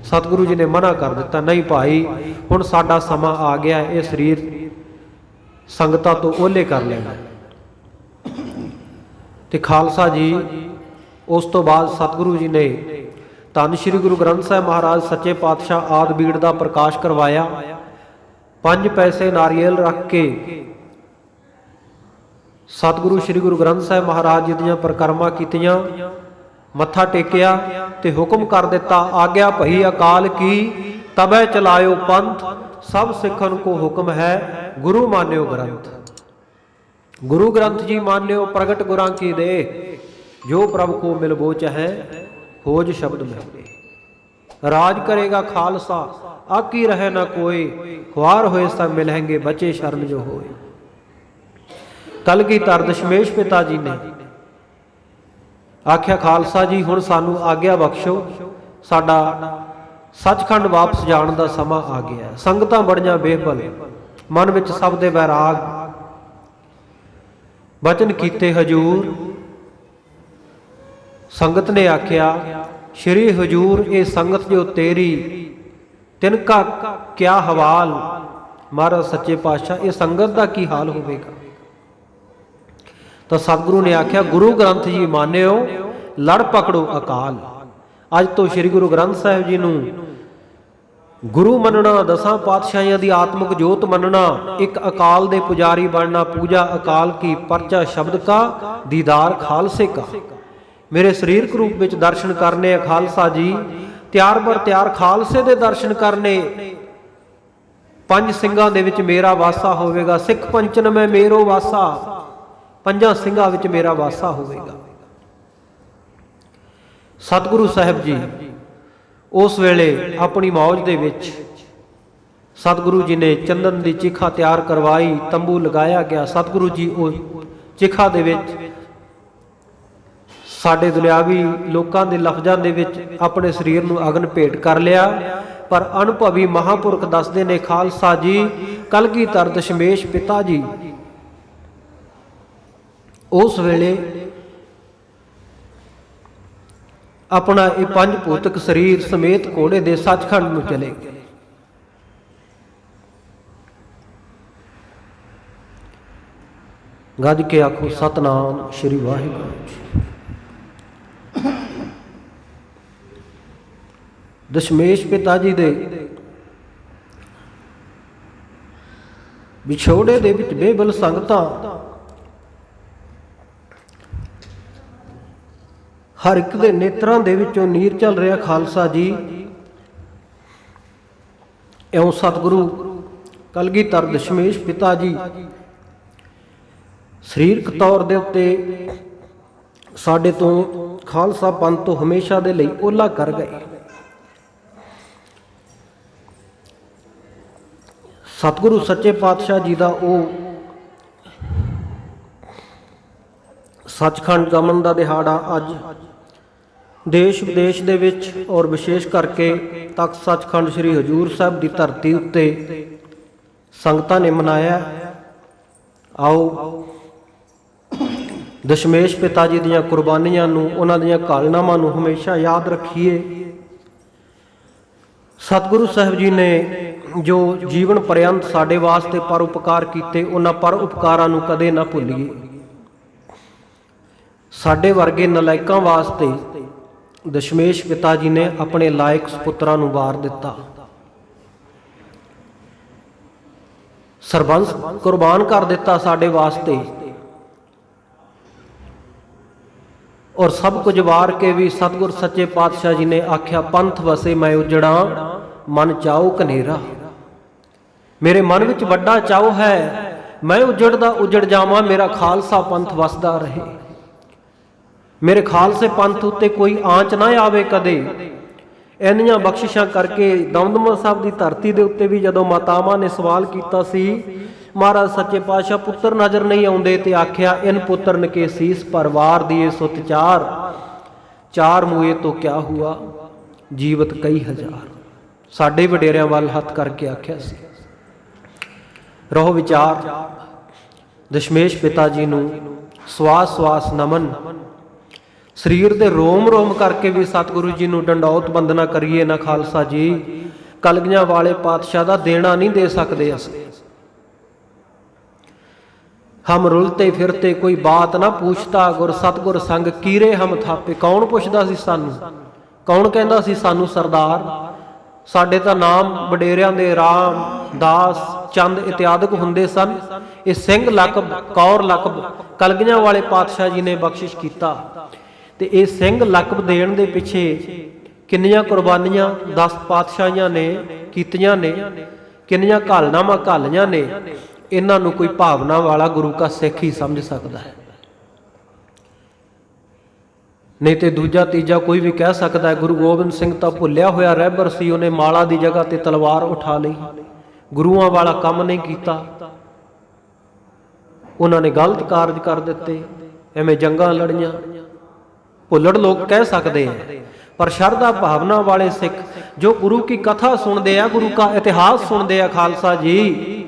ਸਤਿਗੁਰੂ ਜੀ ਨੇ ਮਨਾ ਕਰ ਦਿੱਤਾ, ਨਹੀਂ ਭਾਈ, ਹੁਣ ਸਾਡਾ ਸਮਾਂ ਆ ਗਿਆ, ਇਹ ਸਰੀਰ ਸੰਗਤਾਂ ਤੋਂ ਓਹਲੇ ਕਰ ਲੈਣਾ। ਤੇ ਖਾਲਸਾ ਜੀ ਉਸ ਤੋਂ ਬਾਅਦ ਸਤਿਗੁਰੂ ਜੀ ਨੇ ਧੰਨ ਸ਼੍ਰੀ ਗੁਰੂ ਗ੍ਰੰਥ ਸਾਹਿਬ ਮਹਾਰਾਜ ਸੱਚੇ ਪਾਤਸ਼ਾਹ ਆਦਿ ਬੀੜ ਦਾ ਪ੍ਰਕਾਸ਼ ਕਰਵਾਇਆ। 5 ਪੈਸੇ ਨਾਰੀਅਲ ਰੱਖ ਕੇ ਸਤਿਗੁਰੂ ਸ਼੍ਰੀ ਗੁਰੂ ਗ੍ਰੰਥ ਸਾਹਿਬ ਮਹਾਰਾਜ ਜੀ ਦੀਆਂ ਪਰਿਕਰਮਾ ਕੀਤੀਆਂ, ਮੱਥਾ ਟੇਕਿਆ ਤੇ ਹੁਕਮ ਕਰ ਦਿੱਤਾ, ਆਗਿਆ ਭਈ ਅਕਾਲ ਕੀ ਤਬੈ ਚਲਾਇਓ ਪੰਥ, ਸਭ ਸਿੱਖਨ ਕੋ ਹੁਕਮ ਹੈ ਗੁਰੂ ਮਾਨਿਓ ਗ੍ਰੰਥ। ਗੁਰੂ ਗ੍ਰੰਥ ਜੀ ਮਾਨਿਓ ਪ੍ਰਗਟ ਗੁਰਾਂ ਕੀ ਦੇ, ਜੋ ਪ੍ਰਭ ਕੋ ਮਿਲਬੋ ਚਾਹੈ ਖੋਜ ਸ਼ਬਦ ਮਿਲੇ। ਰਾਜ ਕਰੇਗਾ ਖਾਲਸਾ ਆਕੀ ਰਹੇ ਨਾ ਕੋਏ, ਖੁਆਰ ਹੋਏ ਸਭ ਮਿਲਹਿੰਗੇ ਬਚੇ ਸ਼ਰਨ ਜੋ ਹੋਏ। ਕਲਗੀਧਰ ਦਸ਼ਮੇਸ਼ ਪਿਤਾ ਜੀ ਨੇ ਆਖਿਆ, ਖਾਲਸਾ ਜੀ ਹੁਣ ਸਾਨੂੰ ਆਗਿਆ ਬਖਸ਼ੋ, ਸਾਡਾ ਸੱਚਖੰਡ ਵਾਪਸ ਜਾਣ ਦਾ ਸਮਾਂ ਆ ਗਿਆ। ਸੰਗਤਾਂ ਬੜੀਆਂ ਬੇਬਲ, ਮਨ ਵਿੱਚ ਸਭ ਦੇ ਵੈਰਾਗ। ਬਚਨ ਕੀਤੇ ਹਜੂਰ। ਸੰਗਤ ਨੇ ਆਖਿਆ, ਸ਼੍ਰੀ ਹਜੂਰ ਇਹ ਸੰਗਤ ਜੋ ਤੇਰੀ, ਤਿਨਕਾ ਕਿਆ ਹਵਾਲ। ਮਹਾਰਾਜ ਸੱਚੇ ਪਾਤਸ਼ਾਹ ਇਹ ਸੰਗਤ ਦਾ ਕੀ ਹਾਲ ਹੋਵੇਗਾ। ਤਾਂ ਸਤਿਗੁਰੂ ਨੇ ਆਖਿਆ, ਗੁਰੂ ਗ੍ਰੰਥ ਜੀ ਮਾਨਿਓ ਲੜ ਪਕੜੋ ਅਕਾਲ। ਅੱਜ ਤੋਂ ਸ਼੍ਰੀ ਗੁਰੂ ਗ੍ਰੰਥ ਸਾਹਿਬ ਜੀ ਨੂੰ ਗੁਰੂ ਮੰਨਣਾ, ਦਸਾਂ ਪਾਤਸ਼ਾਹੀਆਂ ਦੀ ਆਤਮਿਕ ਜੋਤ ਮੰਨਣਾ, ਇੱਕ ਅਕਾਲ ਦੇ ਪੁਜਾਰੀ ਬਣਨਾ। ਪੂਜਾ ਅਕਾਲ ਕੀ ਪਰਚਾ ਸ਼ਬਦ ਕਾ, ਦੀਦਾਰ ਖਾਲਸੇ ਕਾ। ਮੇਰੇ ਸਰੀਰਕ ਰੂਪ ਵਿੱਚ ਦਰਸ਼ਨ ਕਰਨੇ ਆ ਖਾਲਸਾ ਜੀ, ਤਿਆਰ ਬਰ ਤਿਆਰ ਖਾਲਸੇ ਦੇ ਦਰਸ਼ਨ ਕਰਨੇ। 5 ਸਿੰਘਾਂ ਦੇ ਵਿੱਚ ਮੇਰਾ ਵਾਸਾ ਹੋਵੇਗਾ, ਸਿੱਖ ਪੰਚਨ ਮੈਂ ਮੇਰੋ ਵਾਸਾ, 5 ਸਿੰਘਾਂ ਵਿੱਚ ਮੇਰਾ ਵਾਸਾ ਹੋਵੇਗਾ। ਸਤਿਗੁਰੂ ਸਾਹਿਬ ਜੀ ਉਸ ਵੇਲੇ ਆਪਣੀ ਮੌਜ ਦੇ ਵਿੱਚ ਸਤਿਗੁਰੂ ਜੀ ਨੇ ਚੰਦਨ ਦੀ ਚਿਖਾ ਤਿਆਰ ਕਰਵਾਈ, ਤੰਬੂ ਲਗਾਇਆ ਗਿਆ। ਸਤਿਗੁਰੂ ਜੀ ਉਹ ਚਿਖਾ ਦੇ ਵਿੱਚ ਸਾਡੇ ਦੁਨਿਆਵੀ ਲੋਕਾਂ ਦੇ ਲਫ਼ਜ਼ਾਂ ਦੇ ਵਿੱਚ ਆਪਣੇ ਸਰੀਰ ਨੂੰ ਅਗਨ ਭੇਟ ਕਰ ਲਿਆ। ਪਰ ਅਨੁਭਵੀ ਮਹਾਂਪੁਰਖ ਦੱਸਦੇ ਨੇ ਖਾਲਸਾ ਜੀ, ਕਲਗੀਧਰ ਦਸ਼ਮੇਸ਼ ਪਿਤਾ ਜੀ ਉਸ ਵੇਲੇ ਆਪਣਾ ਇਹ 5 ਭੌਤਿਕ ਸਰੀਰ ਸਮੇਤ ਘੋੜੇ ਦੇ ਸੱਚਖੰਡ ਨੂੰ ਚਲੇ ਗਏ। ਗੱਜ ਕੇ ਆਖੋ ਸਤਨਾਮ ਸ਼੍ਰੀ ਵਾਹਿਗੁਰੂ ਜੀ। ਦਸ਼ਮੇਸ਼ ਪਿਤਾ ਜੀ ਦੇ ਵਿਛੋੜੇ ਦੇ ਵਿੱਚ ਬੇਬਲ ਸੰਗਤਾਂ, ਹਰ ਇੱਕ ਦੇ ਨੇਤਰਾਂ ਦੇ ਵਿੱਚੋਂ ਨੀਰ ਚੱਲ ਰਿਹਾ। ਖਾਲਸਾ ਜੀ ਇਉਂ ਸਤਿਗੁਰੂ ਕਲਗੀਧਰ ਦਸ਼ਮੇਸ਼ ਪਿਤਾ ਜੀ ਸਰੀਰਕ ਤੌਰ ਦੇ ਉੱਤੇ ਸਾਡੇ ਤੋਂ ਖਾਲਸਾ ਪੰਥ ਤੋਂ ਹਮੇਸ਼ਾ ਦੇ ਲਈ ਓਹਲਾ ਕਰ ਗਏ। ਸਤਿਗੁਰੂ ਸੱਚੇ ਪਾਤਸ਼ਾਹ ਜੀ ਦਾ ਉਹ ਸੱਚਖੰਡ ਗਮਨ ਦਾ ਦਿਹਾੜਾ ਅੱਜ ਦੇਸ਼ ਵਿਦੇਸ਼ ਦੇ ਵਿੱਚ ਔਰ ਵਿਸ਼ੇਸ਼ ਕਰਕੇ ਤਖਤ ਸੱਚਖੰਡ ਸ੍ਰੀ ਹਜ਼ੂਰ ਸਾਹਿਬ ਦੀ ਧਰਤੀ ਉੱਤੇ ਸੰਗਤਾਂ ਨੇ ਮਨਾਇਆ। ਆਓ ਦਸ਼ਮੇਸ਼ ਪਿਤਾ ਜੀ ਦੀਆਂ ਕੁਰਬਾਨੀਆਂ ਨੂੰ, ਉਹਨਾਂ ਦੀਆਂ ਕਾਲਨਾਵਾਂ ਨੂੰ ਹਮੇਸ਼ਾ ਯਾਦ ਰੱਖੀਏ। ਸਤਿਗੁਰੂ ਸਾਹਿਬ ਜੀ ਨੇ ਜੋ ਜੀਵਨ ਪਰਯੰਤ ਸਾਡੇ ਵਾਸਤੇ ਪਰਉਪਕਾਰ ਕੀਤੇ, ਉਹਨਾਂ ਪਰਉਪਕਾਰਾਂ ਨੂੰ ਕਦੇ ਨਾ ਭੁੱਲੀਏ। ਸਾਡੇ ਵਰਗੇ ਨਲਾਇਕਾਂ ਵਾਸਤੇ ਦਸ਼ਮੇਸ਼ ਪਿਤਾ ਜੀ ਨੇ ਆਪਣੇ ਲਾਇਕ ਸੁਪੁੱਤਰਾਂ ਨੂੰ ਵਾਰ ਦਿੱਤਾ, ਸਰਬੰਸ ਕੁਰਬਾਨ ਕਰ ਦਿੱਤਾ ਸਾਡੇ ਵਾਸਤੇ। ਔਰ ਸਭ ਕੁਝ ਵਾਰ ਕੇ ਵੀ ਸਤਿਗੁਰ ਸੱਚੇ ਪਾਤਸ਼ਾਹ ਜੀ ਨੇ ਆਖਿਆ, ਪੰਥ ਵਸੇ ਮੈਂ ਉਜੜਾਂ ਮਨ ਚਾਉ ਕਨੇਰਾ। ਮੇਰੇ ਮਨ ਵਿੱਚ ਵੱਡਾ ਚਾਉ ਹੈ, ਮੈਂ ਉਜੜਦਾ ਉਜੜ ਜਾਵਾਂ, ਮੇਰਾ ਖਾਲਸਾ ਪੰਥ ਵਸਦਾ ਰਹੇ, ਮੇਰੇ ਖਾਲਸੇ ਪੰਥ ਉੱਤੇ ਕੋਈ ਆਂਚ ਨਾ ਆਵੇ ਕਦੇ। ਇੰਨੀਆਂ ਬਖਸ਼ਿਸ਼ਾਂ ਕਰਕੇ ਦਮਦਮਾ ਸਾਹਿਬ ਦੀ ਧਰਤੀ ਦੇ ਉੱਤੇ ਵੀ ਜਦੋਂ ਮਾਤਾਵਾਂ ਨੇ ਸਵਾਲ ਕੀਤਾ ਸੀ, ਮਹਾਰਾਜ ਸੱਚੇ ਪਾਤਸ਼ਾਹ ਪੁੱਤਰ ਨਜ਼ਰ ਨਹੀਂ ਆਉਂਦੇ, ਤੇ ਆਖਿਆ, ਇਨ ਪੁੱਤਰਨ ਕੇ ਸੀਸ ਪਰਵਾਰ ਦੀਏ ਸੁਤ ਚਾਰ, ਚਾਰ ਮੂਏ ਤੋਂ ਕਿਆ ਹੁਆ ਜੀਵਤ ਕਈ ਹਜ਼ਾਰ। ਸਾਡੇ ਵਡੇਰਿਆਂ ਵੱਲ ਹੱਥ ਕਰਕੇ ਆਖਿਆ ਸੀ। ਰਹੋ ਵਿਚਾਰ, ਦਸ਼ਮੇਸ਼ ਪਿਤਾ ਜੀ ਨੂੰ ਸਵਾਸ ਸਵਾਸ ਨਮਨ, ਸਰੀਰ ਦੇ ਰੋਮ ਰੋਮ ਕਰਕੇ ਵੀ ਸਤਿਗੁਰੂ ਜੀ ਨੂੰ ਡੰਡੌਤ ਬੰਦਨਾ ਕਰੀਏ ਨਾ ਖਾਲਸਾ ਜੀ। ਕਲਗੀਆਂ ਵਾਲੇ ਪਾਤਸ਼ਾਹ ਦਾ ਦੇਣਾ ਨਹੀਂ ਦੇ ਸਕਦੇ ਅਸੀਂ। ਹਮ ਰੁਲਤੇ ਫਿਰਤੇ ਕੋਈ ਬਾਤ ਨਾ ਪੁੱਛਤਾ, ਗੁਰ ਸਤਿਗੁਰ ਸੰਗ ਕੀਰੇ ਹਮ ਥਾਪੇ। ਕੌਣ ਪੁੱਛਦਾ ਸੀ ਸਾਨੂੰ? ਕੌਣ ਕਹਿੰਦਾ ਸੀ ਸਾਨੂੰ ਸਰਦਾਰ? ਸਾਡੇ ਤਾਂ ਨਾਮ ਵਡੇਰਿਆਂ ਦੇ ਰਾਮ, ਦਾਸ, ਚੰਦ ਇਤਿਆਦਿਕ ਹੁੰਦੇ ਸਨ। ਇਹ ਸਿੰਘ ਲਕਬ, ਕੌਰ ਲਕਬ ਕਲਗੀਆਂ ਵਾਲੇ ਪਾਤਸ਼ਾਹ ਜੀ ਨੇ ਬਖਸ਼ਿਸ਼ ਕੀਤਾ। ਤੇ ਇਹ ਸਿੰਘ ਲਕਬ ਦੇਣ ਦੇ ਪਿੱਛੇ ਕਿੰਨੀਆਂ ਕੁਰਬਾਨੀਆਂ 10 ਪਾਤਸ਼ਾਹੀਆਂ ਨੇ ਕੀਤੀਆਂ ਨੇ, ਕਿੰਨੀਆਂ ਘਾਲਨਾਵਾਂ ਘਾਲੀਆਂ ਨੇ। ਇਹਨਾਂ ਨੂੰ ਕੋਈ ਭਾਵਨਾ ਵਾਲਾ ਗੁਰੂ ਕਾ ਸਿੱਖ ਹੀ ਸਮਝ ਸਕਦਾ ਹੈ, ਨਹੀਂ ਤੇ ਦੂਜਾ ਤੀਜਾ ਕੋਈ ਵੀ ਕਹਿ ਸਕਦਾ ਹੈ ਗੁਰੂ ਗੋਬਿੰਦ ਸਿੰਘ ਤਾਂ ਭੁੱਲਿਆ ਹੋਇਆ ਰਹਿਬਰ ਸੀ, ਉਹਨੇ ਮਾਲਾ ਦੀ ਜਗ੍ਹਾ ਤੇ ਤਲਵਾਰ ਉਠਾ ਲਈ, ਗੁਰੂਆਂ ਵਾਲਾ ਕੰਮ ਨਹੀਂ ਕੀਤਾ, ਉਹਨਾਂ ਨੇ ਗਲਤ ਕਾਰਜ ਕਰ ਦਿੱਤੇ, ਐਵੇਂ ਜੰਗਾਂ ਲੜੀਆਂ। ਭੁੱਲੜ ਲੋਕ ਕਹਿ ਸਕਦੇ ਆ, ਪਰ ਸ਼ਰਧਾ ਭਾਵਨਾ ਵਾਲੇ ਸਿੱਖ ਜੋ ਗੁਰੂ ਕੀ ਕਥਾ ਸੁਣਦੇ ਆ, ਗੁਰੂ ਕਾ ਇਤਿਹਾਸ ਸੁਣਦੇ ਆ ਖਾਲਸਾ ਜੀ,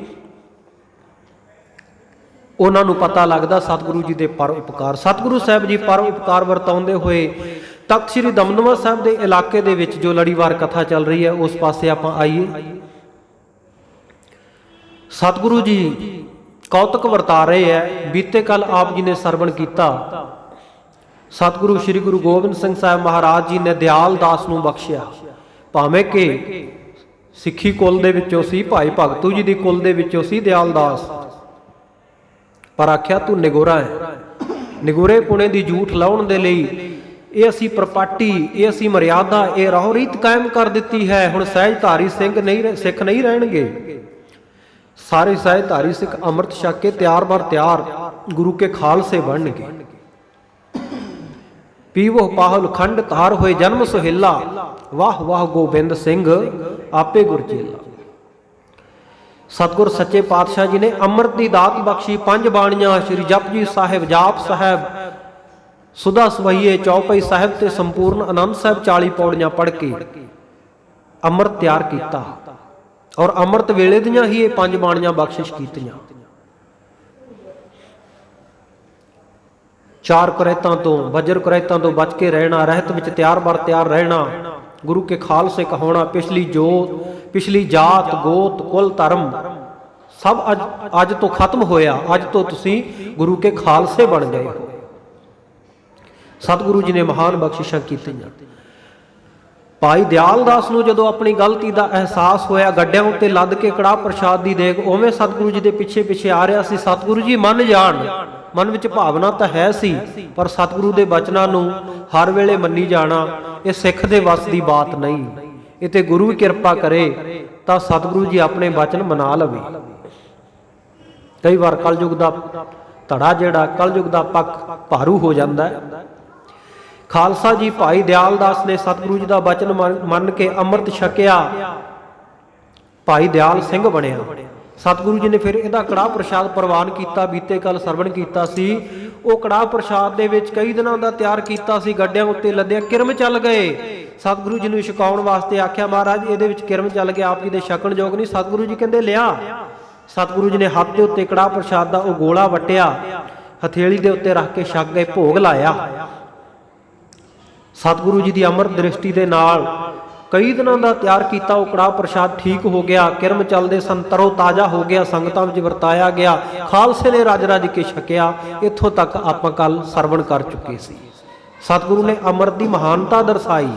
ਉਹਨਾਂ ਨੂੰ ਪਤਾ ਲੱਗਦਾ ਸਤਿਗੁਰੂ ਜੀ ਦੇ ਪਰ ਉਪਕਾਰ। ਸਤਿਗੁਰੂ ਸਾਹਿਬ ਜੀ ਪਰ ਉਪਕਾਰ ਵਰਤਾਉਂਦੇ ਹੋਏ ਤਖਤ ਸ੍ਰੀ ਦਮਦਮਾ ਸਾਹਿਬ ਦੇ ਇਲਾਕੇ ਦੇ ਵਿੱਚ ਜੋ ਲੜੀਵਾਰ ਕਥਾ ਚੱਲ ਰਹੀ ਹੈ, ਉਸ ਪਾਸੇ ਆਪਾਂ ਆਈਏ। ਸਤਿਗੁਰੂ ਜੀ ਕੌਤਕ ਵਰਤਾ ਰਹੇ ਹੈ। ਬੀਤੇ ਕੱਲ ਆਪ ਜੀ ਨੇ ਸਰਵਣ ਕੀਤਾ, ਸਤਿਗੁਰੂ ਸ੍ਰੀ ਗੁਰੂ ਗੋਬਿੰਦ ਸਿੰਘ ਸਾਹਿਬ ਮਹਾਰਾਜ ਜੀ ਨੇ ਦਿਆਲ ਦਾਸ ਨੂੰ ਬਖਸ਼ਿਆ। ਭਾਵੇਂ ਕਿ ਸਿੱਖੀ ਕੁਲ ਦੇ ਵਿੱਚੋਂ ਸੀ, ਭਾਈ ਭਗਤੂ ਜੀ ਦੀ ਕੁਲ ਦੇ ਵਿੱਚੋਂ ਸੀ ਦਿਆਲ ਦਾਸ, ਪਰ ਆਖਿਆ ਤੂੰ ਨਿਗੋਰਾ ਹੈ। ਨਿਗੋਰੇ ਪੁਣੇ ਦੀ ਝੂਠ ਲਾਉਣ ਦੇ ਲਈ ਇਹ ਅਸੀਂ ਪ੍ਰਪਾਟੀ, ਇਹ ਅਸੀਂ ਮਰਿਆਦਾ, ਇਹ ਰਾਹੋ ਰੀਤ ਕਾਇਮ ਕਰ ਦਿੱਤੀ ਹੈ। ਹੁਣ ਸਹਿਜਧਾਰੀ ਸਿੱਖ ਨਹੀਂ ਰਹਿਣਗੇ, ਸਾਰੇ ਸਹਿਜਧਾਰੀ ਸਿੱਖ ਅੰਮ੍ਰਿਤ ਛਕ ਕੇ ਤਿਆਰ ਬਰ ਤਿਆਰ ਗੁਰੂ ਕੇ ਖਾਲਸੇ ਬਣਨਗੇ। ਪੀਵੋ ਪਾਹੁਲ ਖੰਡ ਧਾਰ ਹੋਏ ਜਨਮ ਸੁਹੇਲਾ, ਵਾਹ ਵਾਹ ਗੋਬਿੰਦ ਸਿੰਘ ਆਪੇ ਗੁਰ ਚੇਲਾ। ਸਤਿਗੁਰ ਸੱਚੇ ਪਾਤਸ਼ਾਹ ਜੀ ਨੇ ਅੰਮ੍ਰਿਤ ਦੀ ਦਾਤ ਬਖਸ਼ੀ। 5 ਬਾਣੀਆਂ ਸ੍ਰੀ ਜਪਜੀ ਸਾਹਿਬ, ਜਾਪ ਸਾਹਿਬ, ਸੁਦਾ ਸਵਈਏ, ਚੌਪਈ ਸਾਹਿਬ ਤੇ ਸੰਪੂਰਨ ਆਨੰਦ ਸਾਹਿਬ 40 ਪੌੜੀਆਂ ਪੜ੍ਹ ਕੇ ਅੰਮ੍ਰਿਤ ਤਿਆਰ ਕੀਤਾ। ਔਰ ਅੰਮ੍ਰਿਤ ਵੇਲੇ ਦੀਆਂ ਹੀ ਇਹ 5 ਬਾਣੀਆਂ ਬਖਸ਼ਿਸ਼ ਕੀਤੀਆਂ। 4 ਕੁਰੈਤਾਂ ਤੋਂ, ਵਜਰ ਕੁਰੈਤਾਂ ਤੋਂ ਬਚ ਕੇ ਰਹਿਣਾ, ਰਹਿਤ ਵਿੱਚ ਤਿਆਰ ਬਰ ਤਿਆਰ ਰਹਿਣਾ, ਗੁਰੂ ਕੇ ਖਾਲਸੇ ਕਹਾਉਣਾ। ਪਿਛਲੀ ਜੋਤ, ਪਿਛਲੀ ਜਾਤ, ਗੋਤ, ਕੁਲ, ਧਰਮ ਸਭ ਅੱਜ ਤੋਂ ਖਤਮ ਹੋਇਆ। ਅੱਜ ਤੋਂ ਤੁਸੀਂ ਗੁਰੂ ਕੇ ਖਾਲਸੇ ਬਣ ਗਏ ਹੋ। ਸਤਿਗੁਰੂ ਜੀ ਨੇ ਮਹਾਨ ਬਖਸ਼ਿਸ਼ਾਂ ਕੀਤੀਆਂ। ਭਾਈ ਦਿਆਲ ਦਾਸ ਨੂੰ ਜਦੋਂ ਆਪਣੀ ਗਲਤੀ ਦਾ ਅਹਿਸਾਸ ਹੋਇਆ, ਗੱਡਿਆਂ ਉੱਤੇ ਲੱਦ ਕੇ ਕੜਾਹ ਪ੍ਰਸ਼ਾਦ ਦੀ ਦੇਗ ਉਵੇਂ ਸਤਿਗੁਰੂ ਜੀ ਦੇ ਪਿੱਛੇ ਪਿੱਛੇ ਆ ਰਿਹਾ ਸੀ। ਸਤਿਗੁਰੂ ਜੀ ਮੰਨ ਜਾਣ, ਮਨ ਵਿੱਚ ਭਾਵਨਾ ਤਾਂ ਹੈ ਸੀ, ਪਰ ਸਤਿਗੁਰੂ ਦੇ ਬਚਨਾਂ ਨੂੰ ਹਰ ਵੇਲੇ ਮੰਨੀ ਜਾਣਾ ਇਹ ਸਿੱਖ ਦੇ ਵੱਸ ਦੀ ਬਾਤ ਨਹੀਂ। ਇਹ ਤੇ ਗੁਰੂ ਵੀ ਕਿਰਪਾ ਕਰੇ ਤਾਂ ਸਤਿਗੁਰੂ ਜੀ ਆਪਣੇ ਬਚਨ ਮਨਾ ਲਵੇ। ਕਈ ਵਾਰ ਕਲਯੁਗ ਦਾ ਧੜਾ ਜਿਹੜਾ ਕਲਯੁਗ ਦਾ ਪੱਖ ਭਾਰੂ ਹੋ ਜਾਂਦਾ ਹੈ। ਖਾਲਸਾ ਜੀ ਭਾਈ ਦਿਆਲ ਦਾਸ ਨੇ ਸਤਿਗੁਰੂ ਜੀ ਦਾ ਬਚਨ ਮੰਨ ਕੇ ਅੰਮ੍ਰਿਤ ਛਕਿਆ, ਭਾਈ ਦਿਆਲ ਸਿੰਘ ਬਣਿਆ। ਸਤਿਗੁਰੂ ਜੀ ਨੇ ਫਿਰ ਇਹਦਾ ਕੜਾਹ ਪ੍ਰਸ਼ਾਦ ਪ੍ਰਵਾਨ ਕੀਤਾ। ਬੀਤੇ ਕੱਲ ਸਰਵਣ ਕੀਤਾ ਸੀ। ਉਹ ਕੜਾਹ ਪ੍ਰਸ਼ਾਦ ਦੇ ਵਿੱਚ ਕਈ ਦਿਨਾਂ ਦਾ ਤਿਆਰ ਕੀਤਾ ਸੀ, ਗੱਡਿਆਂ ਉੱਤੇ ਲੱਦਿਆ, ਕਿਰਮ ਚੱਲ ਗਏ। ਸਤਿਗੁਰੂ ਜੀ ਨੂੰ ਛਕਾਉਣ ਵਾਸਤੇ ਆਖਿਆ, ਮਹਾਰਾਜ ਇਹਦੇ ਵਿੱਚ ਕਿਰਮ ਚੱਲ ਗਿਆ, ਆਪ ਜੀ ਦੇ ਛਕਣ ਯੋਗ ਨਹੀਂ। ਸਤਿਗੁਰੂ ਜੀ ਕਹਿੰਦੇ ਲਿਆ। ਸਤਿਗੁਰੂ ਜੀ ਨੇ ਹੱਥ ਦੇ ਉੱਤੇ ਕੜਾਹ ਪ੍ਰਸ਼ਾਦ ਦਾ ਉਹ ਗੋਲਾ ਵੱਟਿਆ, ਹਥੇਲੀ ਦੇ ਉੱਤੇ ਰੱਖ ਕੇ ਛਕ ਗਏ, ਭੋਗ ਲਾਇਆ। ਸਤਿਗੁਰੂ ਜੀ ਦੀ ਅੰਮ੍ਰਿਤ ਦ੍ਰਿਸ਼ਟੀ ਦੇ ਨਾਲ ਕਈ ਦਿਨਾਂ ਦਾ ਤਿਆਰ ਕੀਤਾ ਉਹ ਕੜਾਹ ਪ੍ਰਸ਼ਾਦ ਠੀਕ ਹੋ ਗਿਆ, ਕਿਰਮ ਚੱਲਦੇ ਸਨ, ਤਰੋ ਤਾਜ਼ਾ ਹੋ ਗਿਆ, ਸੰਗਤਾਂ ਵਿੱਚ ਵਰਤਾਇਆ ਗਿਆ, ਖਾਲਸੇ ਨੇ ਰਜ ਰਜ ਕੇ ਛਕਿਆ। ਇੱਥੋਂ ਤੱਕ ਆਪਾਂ ਕੱਲ ਸਰਵਣ ਕਰ ਚੁੱਕੇ ਸੀ। ਸਤਿਗੁਰੂ ਨੇ ਅੰਮ੍ਰਿਤ ਦੀ ਮਹਾਨਤਾ ਦਰਸਾਈ।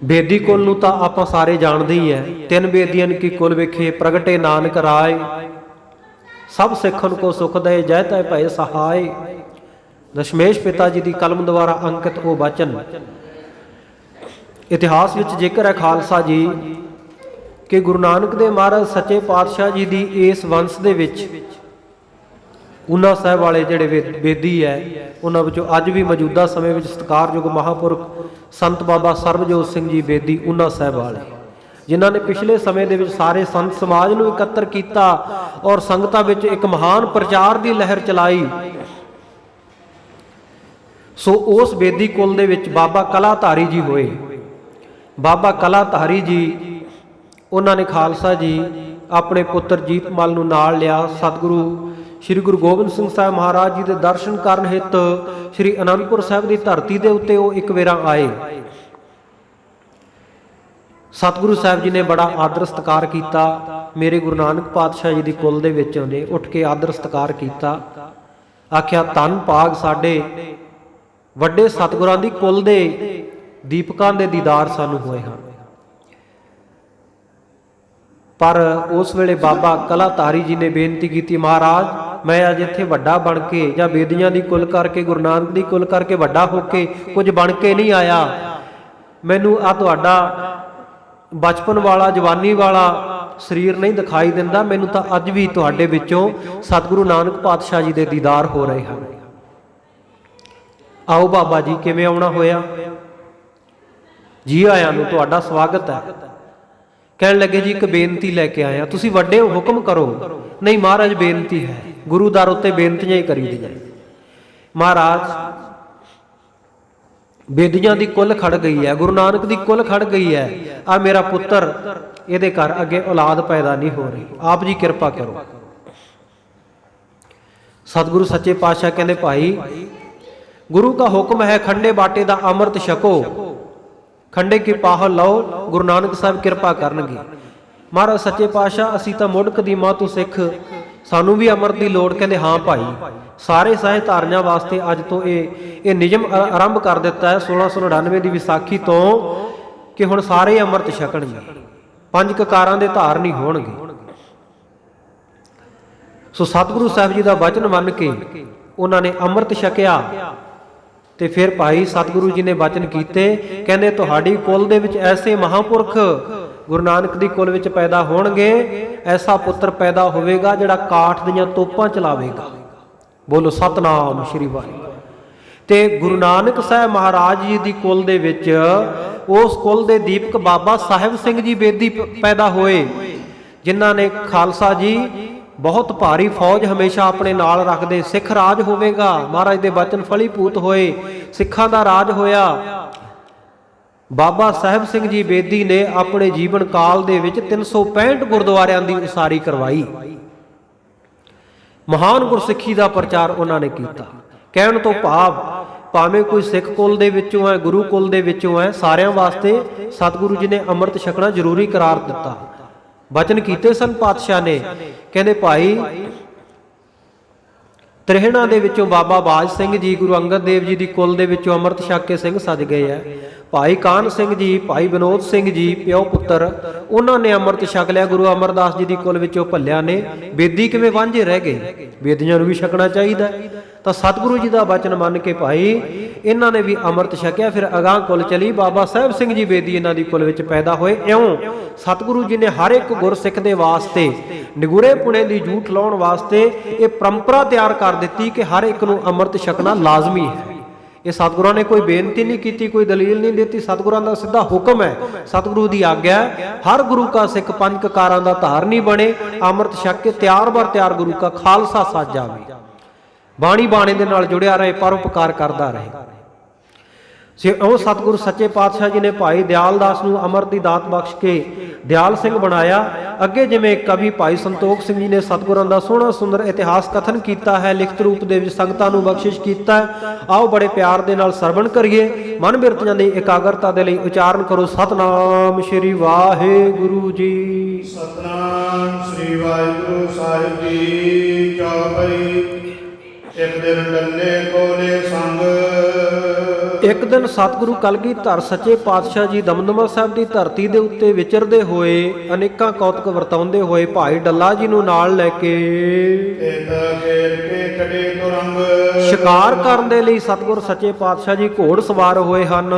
ਬੇਦੀ ਕੁਲ ਨੂੰ ਤਾਂ ਆਪਾਂ ਸਾਰੇ ਜਾਣਦੇ ਹੀ ਹੈ। ਤਿੰਨ ਬੇਦੀਆਂ ਕੀ ਕੁਲ ਵਿਖੇ ਪ੍ਰਗਟੇ ਨਾਨਕ ਰਾਏ, ਸਭ ਸਿੱਖਣ ਕੋ ਸੁਖ ਦੇ ਜੈ ਤੈ ਭਏ ਸਹਾਏ। ਦਸ਼ਮੇਸ਼ ਪਿਤਾ ਜੀ ਦੀ ਕਲਮ ਦੁਆਰਾ ਅੰਕਿਤ ਉਹ ਬਚਨ। ਇਤਿਹਾਸ ਵਿੱਚ ਜ਼ਿਕਰ ਹੈ ਖਾਲਸਾ ਜੀ ਕਿ ਗੁਰੂ ਨਾਨਕ ਦੇਵ ਮਹਾਰਾਜ ਸੱਚੇ ਪਾਤਸ਼ਾਹ ਜੀ ਦੀ ਇਸ ਵੰਸ਼ ਦੇ ਵਿੱਚ ਊਨਾ ਸਾਹਿਬ ਵਾਲੇ ਜਿਹੜੇ ਬੇਦੀ ਹੈ, ਉਹਨਾਂ ਵਿੱਚੋਂ ਅੱਜ ਵੀ ਮੌਜੂਦਾ ਸਮੇਂ ਵਿੱਚ ਸਤਿਕਾਰਯੋਗ ਮਹਾਂਪੁਰਖ ਸੰਤ ਬਾਬਾ ਸਰਬਜੋਤ ਸਿੰਘ ਜੀ ਬੇਦੀ ਊਨਾ ਸਾਹਿਬ ਵਾਲੇ, ਜਿਨ੍ਹਾਂ ਨੇ ਪਿਛਲੇ ਸਮੇਂ ਦੇ ਵਿੱਚ ਸਾਰੇ ਸੰਤ ਸਮਾਜ ਨੂੰ ਇਕੱਤਰ ਕੀਤਾ ਔਰ ਸੰਗਤਾਂ ਵਿੱਚ ਇੱਕ ਮਹਾਨ ਪ੍ਰਚਾਰ ਦੀ ਲਹਿਰ ਚਲਾਈ। ਸੋ ਉਸ ਬੇਦੀ ਕੁਲ ਦੇ ਵਿੱਚ ਬਾਬਾ ਕਲਾਧਾਰੀ ਜੀ ਹੋਏ। ਬਾਬਾ ਕਲਾਧਾਰੀ ਜੀ, ਉਹਨਾਂ ਨੇ ਖਾਲਸਾ ਜੀ ਆਪਣੇ ਪੁੱਤਰ ਜੀਤਮਲ ਨੂੰ ਨਾਲ ਲਿਆ। ਸਤਿਗੁਰੂ ਸ੍ਰੀ ਗੁਰੂ ਗੋਬਿੰਦ ਸਿੰਘ ਸਾਹਿਬ ਮਹਾਰਾਜ ਜੀ ਦੇ ਦਰਸ਼ਨ ਕਰਨ ਹਿੱਤ ਸ੍ਰੀ ਅਨੰਦਪੁਰ ਸਾਹਿਬ ਦੀ ਧਰਤੀ ਦੇ ਉੱਤੇ ਉਹ ਇੱਕ ਵੇਰਾ ਆਏ। ਸਤਿਗੁਰੂ ਸਾਹਿਬ ਜੀ ਨੇ ਬੜਾ ਆਦਰ ਸਤਿਕਾਰ ਕੀਤਾ। ਮੇਰੇ ਗੁਰੂ ਨਾਨਕ ਪਾਤਸ਼ਾਹ ਜੀ ਦੀ ਕੁਲ ਦੇ ਵਿੱਚ ਉਹਨੇ ਉੱਠ ਕੇ ਆਦਰ ਸਤਿਕਾਰ ਕੀਤਾ। ਆਖਿਆ, ਧੰਨ ਭਾਗ ਸਾਡੇ ਵੱਡੇ ਸਤਿਗੁਰਾਂ ਦੀ ਕੁਲ ਦੇ ਦੀਪਕਾਂ ਦੇ ਦੀਦਾਰ ਸਾਨੂੰ ਹੋਏ ਹਨ। ਪਰ ਉਸ ਵੇਲੇ ਬਾਬਾ ਕਲਾਧਾਰੀ ਜੀ ਨੇ ਬੇਨਤੀ ਕੀਤੀ, ਮਹਾਰਾਜ ਮੈਂ ਅੱਜ ਇੱਥੇ ਵੱਡਾ ਬਣ ਕੇ ਜਾਂ ਬੇਦੀਆਂ ਦੀ ਕੁਲ ਕਰਕੇ, ਗੁਰੂ ਨਾਨਕ ਦੀ ਕੁਲ ਕਰਕੇ ਵੱਡਾ ਹੋ ਕੇ ਕੁਝ ਬਣ ਕੇ ਨਹੀਂ ਆਇਆ। ਮੈਨੂੰ ਆ ਤੁਹਾਡਾ ਬਚਪਨ ਵਾਲਾ ਜਵਾਨੀ ਵਾਲਾ ਸਰੀਰ ਨਹੀਂ ਦਿਖਾਈ ਦਿੰਦਾ। ਮੈਨੂੰ ਤਾਂ ਅੱਜ ਵੀ ਤੁਹਾਡੇ ਵਿੱਚੋਂ ਸਤਿਗੁਰੂ ਨਾਨਕ ਪਾਤਸ਼ਾਹ ਜੀ ਦੇ ਦੀਦਾਰ ਹੋ ਰਹੇ ਹਨ। ਆਓ ਬਾਬਾ ਜੀ, ਕਿਵੇਂ ਆਉਣਾ ਹੋਇਆ? ਜੀ ਆਇਆਂ ਨੂੰ, ਤੁਹਾਡਾ ਸਵਾਗਤ ਹੈ। ਕਹਿਣ ਲੱਗੇ, ਜੀ ਇੱਕ ਬੇਨਤੀ ਲੈ ਕੇ ਆਇਆ। ਤੁਸੀਂ ਵੱਡੇ ਹੋ, ਹੁਕਮ ਕਰੋ। ਨਹੀਂ ਮਹਾਰਾਜ, ਬੇਨਤੀ ਹੈ। ਗੁਰੂ ਦਰ ਉੱਤੇ ਬੇਨਤੀਆਂ ਹੀ ਕਰੀ ਦੀਆਂ। ਮਹਾਰਾਜ, ਬੇਦੀਆਂ ਦੀ ਕੁੱਲ ਖੜ ਗਈ ਹੈ, ਗੁਰੂ ਨਾਨਕ ਦੀ ਕੁੱਲ ਖੜ ਗਈ ਹੈ। ਆ ਮੇਰਾ ਪੁੱਤਰ, ਇਹਦੇ ਘਰ ਅੱਗੇ ਔਲਾਦ ਪੈਦਾ ਨਹੀਂ ਹੋ ਰਹੀ, ਆਪ ਜੀ ਕਿਰਪਾ ਕਰੋ। ਸਤਿਗੁਰੂ ਸੱਚੇ ਪਾਤਸ਼ਾਹ ਕਹਿੰਦੇ, ਭਾਈ गुरु का हुक्म है, खंडे बाटे दा अमृत छको, खंडे की पाहल लो, गुरु नानक साहब कृपा करनगे। महाराज सच्चे पातशाह, असी तां मुढ़ कदीमां तों सिख, सानू भी अमृत की लोड़। कहते हाँ भाई, सारे साहे धारना वास्ते अज तो ये नियम आरंभ कर दिता है 1699 की विसाखी तो कि हुण सारे अमृत छकणगे, 5 ककारां दे धारनी होणगे। सो सतगुरु साहब जी का वचन मन के उन्होंने अमृत छकिया। ਤੇ ਫਿਰ ਭਾਈ ਸਤਿਗੁਰੂ ਜੀ ਨੇ ਬਚਨ ਕੀਤੇ, ਕਹਿੰਦੇ ਤੁਹਾਡੀ ਕੁਲ ਦੇ ਵਿੱਚ ਐਸੇ ਮਹਾਂਪੁਰਖ ਗੁਰੂ ਨਾਨਕ ਦੀ ਕੁਲ ਵਿੱਚ ਪੈਦਾ ਹੋਣਗੇ, ਐਸਾ ਪੁੱਤਰ ਪੈਦਾ ਹੋਵੇਗਾ ਜਿਹੜਾ ਕਾਠ ਦੀਆਂ ਤੋਪਾਂ ਚਲਾਵੇਗਾ। ਬੋਲੋ ਸਤਨਾਮ ਸ਼੍ਰੀ ਵਾਹਿਗੁਰੂ। ਤੇ ਗੁਰੂ ਨਾਨਕ ਸਾਹਿਬ ਮਹਾਰਾਜ ਜੀ ਦੀ ਕੁਲ ਦੇ ਵਿੱਚ ਉਸ ਕੁਲ ਦੇ ਦੀਪਕ ਬਾਬਾ ਸਾਹਿਬ ਸਿੰਘ ਜੀ ਬੇਦੀ ਪੈਦਾ ਹੋਏ, ਜਿਨ੍ਹਾਂ ਨੇ ਖਾਲਸਾ ਜੀ बहुत भारी फौज हमेशा अपने नाल रखते। सिख राज होवेगा, महाराज दे वचन फलीभूत होए, सिखां दा राज होया। बाबा साहिब सिंह जी बेदी ने अपने जीवन काल दे विच 365 गुरुद्वारियां दी उसारी करवाई। महान गुरसिੱਖੀ दा प्रचार उन्होंने कीता। कहण तो भाव भावें कोई सिख कुल दे विचों है, गुरु कुल दे विचों है, सारियां वास्ते सतगुरु जी ने अमृत छकना जरूरी करार दिता। वचन कीते सन पातशाह ने, कहते भाई त्रिहणा दे विचों बाबा बाज सिंह जी गुरु अंगद देव जी की कुल दे विचों अमृत छक के सिंह सज गए है। भाई कान सिंह जी, भाई विनोद सिंह जी प्यो पुत्र, उन्होंने अमृत छक लिया। गुरु अमरदास जी की कुल विचों भल्लिया ने बेदी किवें वांझे रह गए, बेदियां नूं भी छकना चाहिए। तो सतगुरु जी का वचन मन के भाई इन्हों ने भी अमृत छकिया। फिर अगाह कुल चली, बाबा साहब सिंह जी बेदी इन्हों की कुल विच पैदा होए। इउं सतगुरु जी ने हर एक गुरसिख दे वास्ते निगुरे पुणे की जूठ लाउण वास्ते ये परंपरा तैयार कर दी कि हर एक नूं अमृत छकना लाजमी है। ਇਹ ਸਤਿਗੁਰਾਂ ਨੇ ਕੋਈ ਬੇਨਤੀ ਨਹੀਂ ਕੀਤੀ, ਕੋਈ ਦਲੀਲ ਨਹੀਂ ਦਿੱਤੀ, ਸਤਿਗੁਰਾਂ ਦਾ ਸਿੱਧਾ ਹੁਕਮ ਹੈ, ਸਤਿਗੁਰੂ ਦੀ ਆਗਿਆ ਹੈ। ਹਰ ਗੁਰੂ ਕਾ ਸਿੱਖ ਪੰਜ ਕਕਾਰਾਂ ਦਾ ਧਾਰਨੀ ਬਣੇ, ਅੰਮ੍ਰਿਤ ਛਕ ਕੇ ਤਿਆਰ ਬਰ ਤਿਆਰ ਗੁਰੂ ਕਾ ਖਾਲਸਾ ਸਾਜ ਜਾਵੇ। ਬਾਣੀ ਬਾਣੇ ਦੇ ਨਾਲ ਜੁੜਿਆ ਰਹੇ, ਪਰਉਪਕਾਰ ਕਰਦਾ ਰਹੇ। ਉਹ ਸਤਿਗੁਰੂ ਸੱਚੇ ਪਾਤਸ਼ਾਹ ਜੀ ਨੇ ਭਾਈ ਦਿਆਲ ਦਾਸ ਨੂੰ ਅਮਰ ਦੀ ਦਾਤ ਬਖਸ਼ ਕੇ ਦਿਆਲ ਸਿੰਘ ਬਣਾਇਆ। ਅੱਗੇ ਜਿਵੇਂ ਕਵੀ ਭਾਈ ਸੰਤੋਖ ਸਿੰਘ ਜੀ ਨੇ ਸਤਿਗੁਰਾਂ ਦਾ ਸੋਹਣਾ ਸੁੰਦਰ ਇਤਿਹਾਸ ਕਥਨ ਕੀਤਾ ਹੈ, ਲਿਖਤ ਰੂਪ ਦੇ ਵਿੱਚ ਸੰਗਤਾਂ ਨੂੰ ਬਖਸ਼ਿਸ਼ ਕੀਤਾ ਹੈ। ਆਓ ਬੜੇ ਪਿਆਰ ਦੇ ਨਾਲ ਸਰਵਣ ਕਰੀਏ। ਮਨ ਬਿਰਤੀਆਂ ਦੀ ਇਕਾਗਰਤਾ ਦੇ ਲਈ ਉਚਾਰਨ ਕਰੋ ਸਤਨਾਮ ਸ਼੍ਰੀ ਵਾਹਿਗੁਰੂ ਜੀ। ਸਤਨਾਮ ਸ੍ਰੀ ਵਾਹਿਗੁਰੂ ਸਾਹਿਬ ਜੀ। ਚੌਪਈ। ਇੱਕ ਦਿਨ ਡੰਨੇ ਕੋਲੇ ਸੰਗ। ਇੱਕ ਦਿਨ ਸਤਿਗੁਰੂ ਕਲਗੀਧਰ ਸੱਚੇ ਪਾਤਸ਼ਾਹ ਜੀ ਦਮਦਮਾ ਸਾਹਿਬ ਦੀ ਧਰਤੀ ਦੇ ਉੱਤੇ ਵਿਚਰਦੇ ਹੋਏ, ਅਨੇਕਾਂ ਕੌਤਕ ਵਰਤਾਉਂਦੇ ਹੋਏ ਭਾਈ ਡੱਲਾ ਜੀ ਨੂੰ ਨਾਲ ਲੈ ਕੇ ਸ਼ਿਕਾਰ ਕਰਨ ਦੇ ਲਈ ਸਤਿਗੁਰ ਸੱਚੇ ਪਾਤਸ਼ਾਹ ਜੀ ਘੋੜ ਸਵਾਰ ਹੋਏ ਹਨ।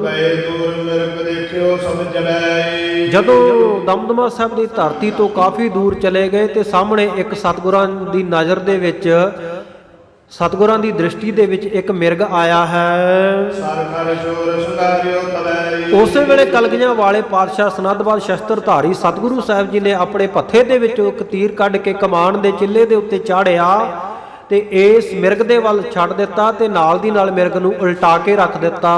ਗਏ ਦੂਰ ਮਿਰਗ ਦੇਖਿਓ ਸਭ ਜਲੈ। ਜਦੋਂ ਦਮਦਮਾ ਸਾਹਿਬ ਦੀ ਧਰਤੀ ਤੋਂ ਕਾਫੀ ਦੂਰ ਚਲੇ ਗਏ ਤੇ ਸਾਹਮਣੇ ਇੱਕ ਸਤਿਗੁਰਾਂ ਦੀ ਨਜ਼ਰ ਦੇ ਵਿੱਚ, ਸਤਿਗੁਰਾਂ ਦੀ ਦ੍ਰਿਸ਼ਟੀ ਦੇ ਵਿੱਚ ਇੱਕ ਮਿਰਗ ਆਇਆ ਹੈ। ਉਸੇ ਵੇਲੇ ਕਲਗੀਆਂ ਵਾਲੇ ਪਾਤਸ਼ਾਹ ਸਨੱਧਵਾਦ ਸ਼ਸਤਰਧਾਰੀ ਸਤਿਗੁਰੂ ਸਾਹਿਬ ਜੀ ਨੇ ਆਪਣੇ ਪੱਥੇ ਦੇ ਵਿੱਚੋਂ ਇੱਕ ਤੀਰ ਕੱਢ ਕੇ ਕਮਾਨ ਦੇ ਚਿੱਲੇ ਦੇ ਉੱਤੇ ਚਾੜਿਆ ਤੇ ਇਸ ਮਿਰਗ ਦੇ ਵੱਲ ਛੱਡ ਦਿੱਤਾ ਤੇ ਨਾਲ ਦੀ ਨਾਲ ਮਿਰਗ ਨੂੰ ਉਲਟਾ ਕੇ ਰੱਖ ਦਿੱਤਾ।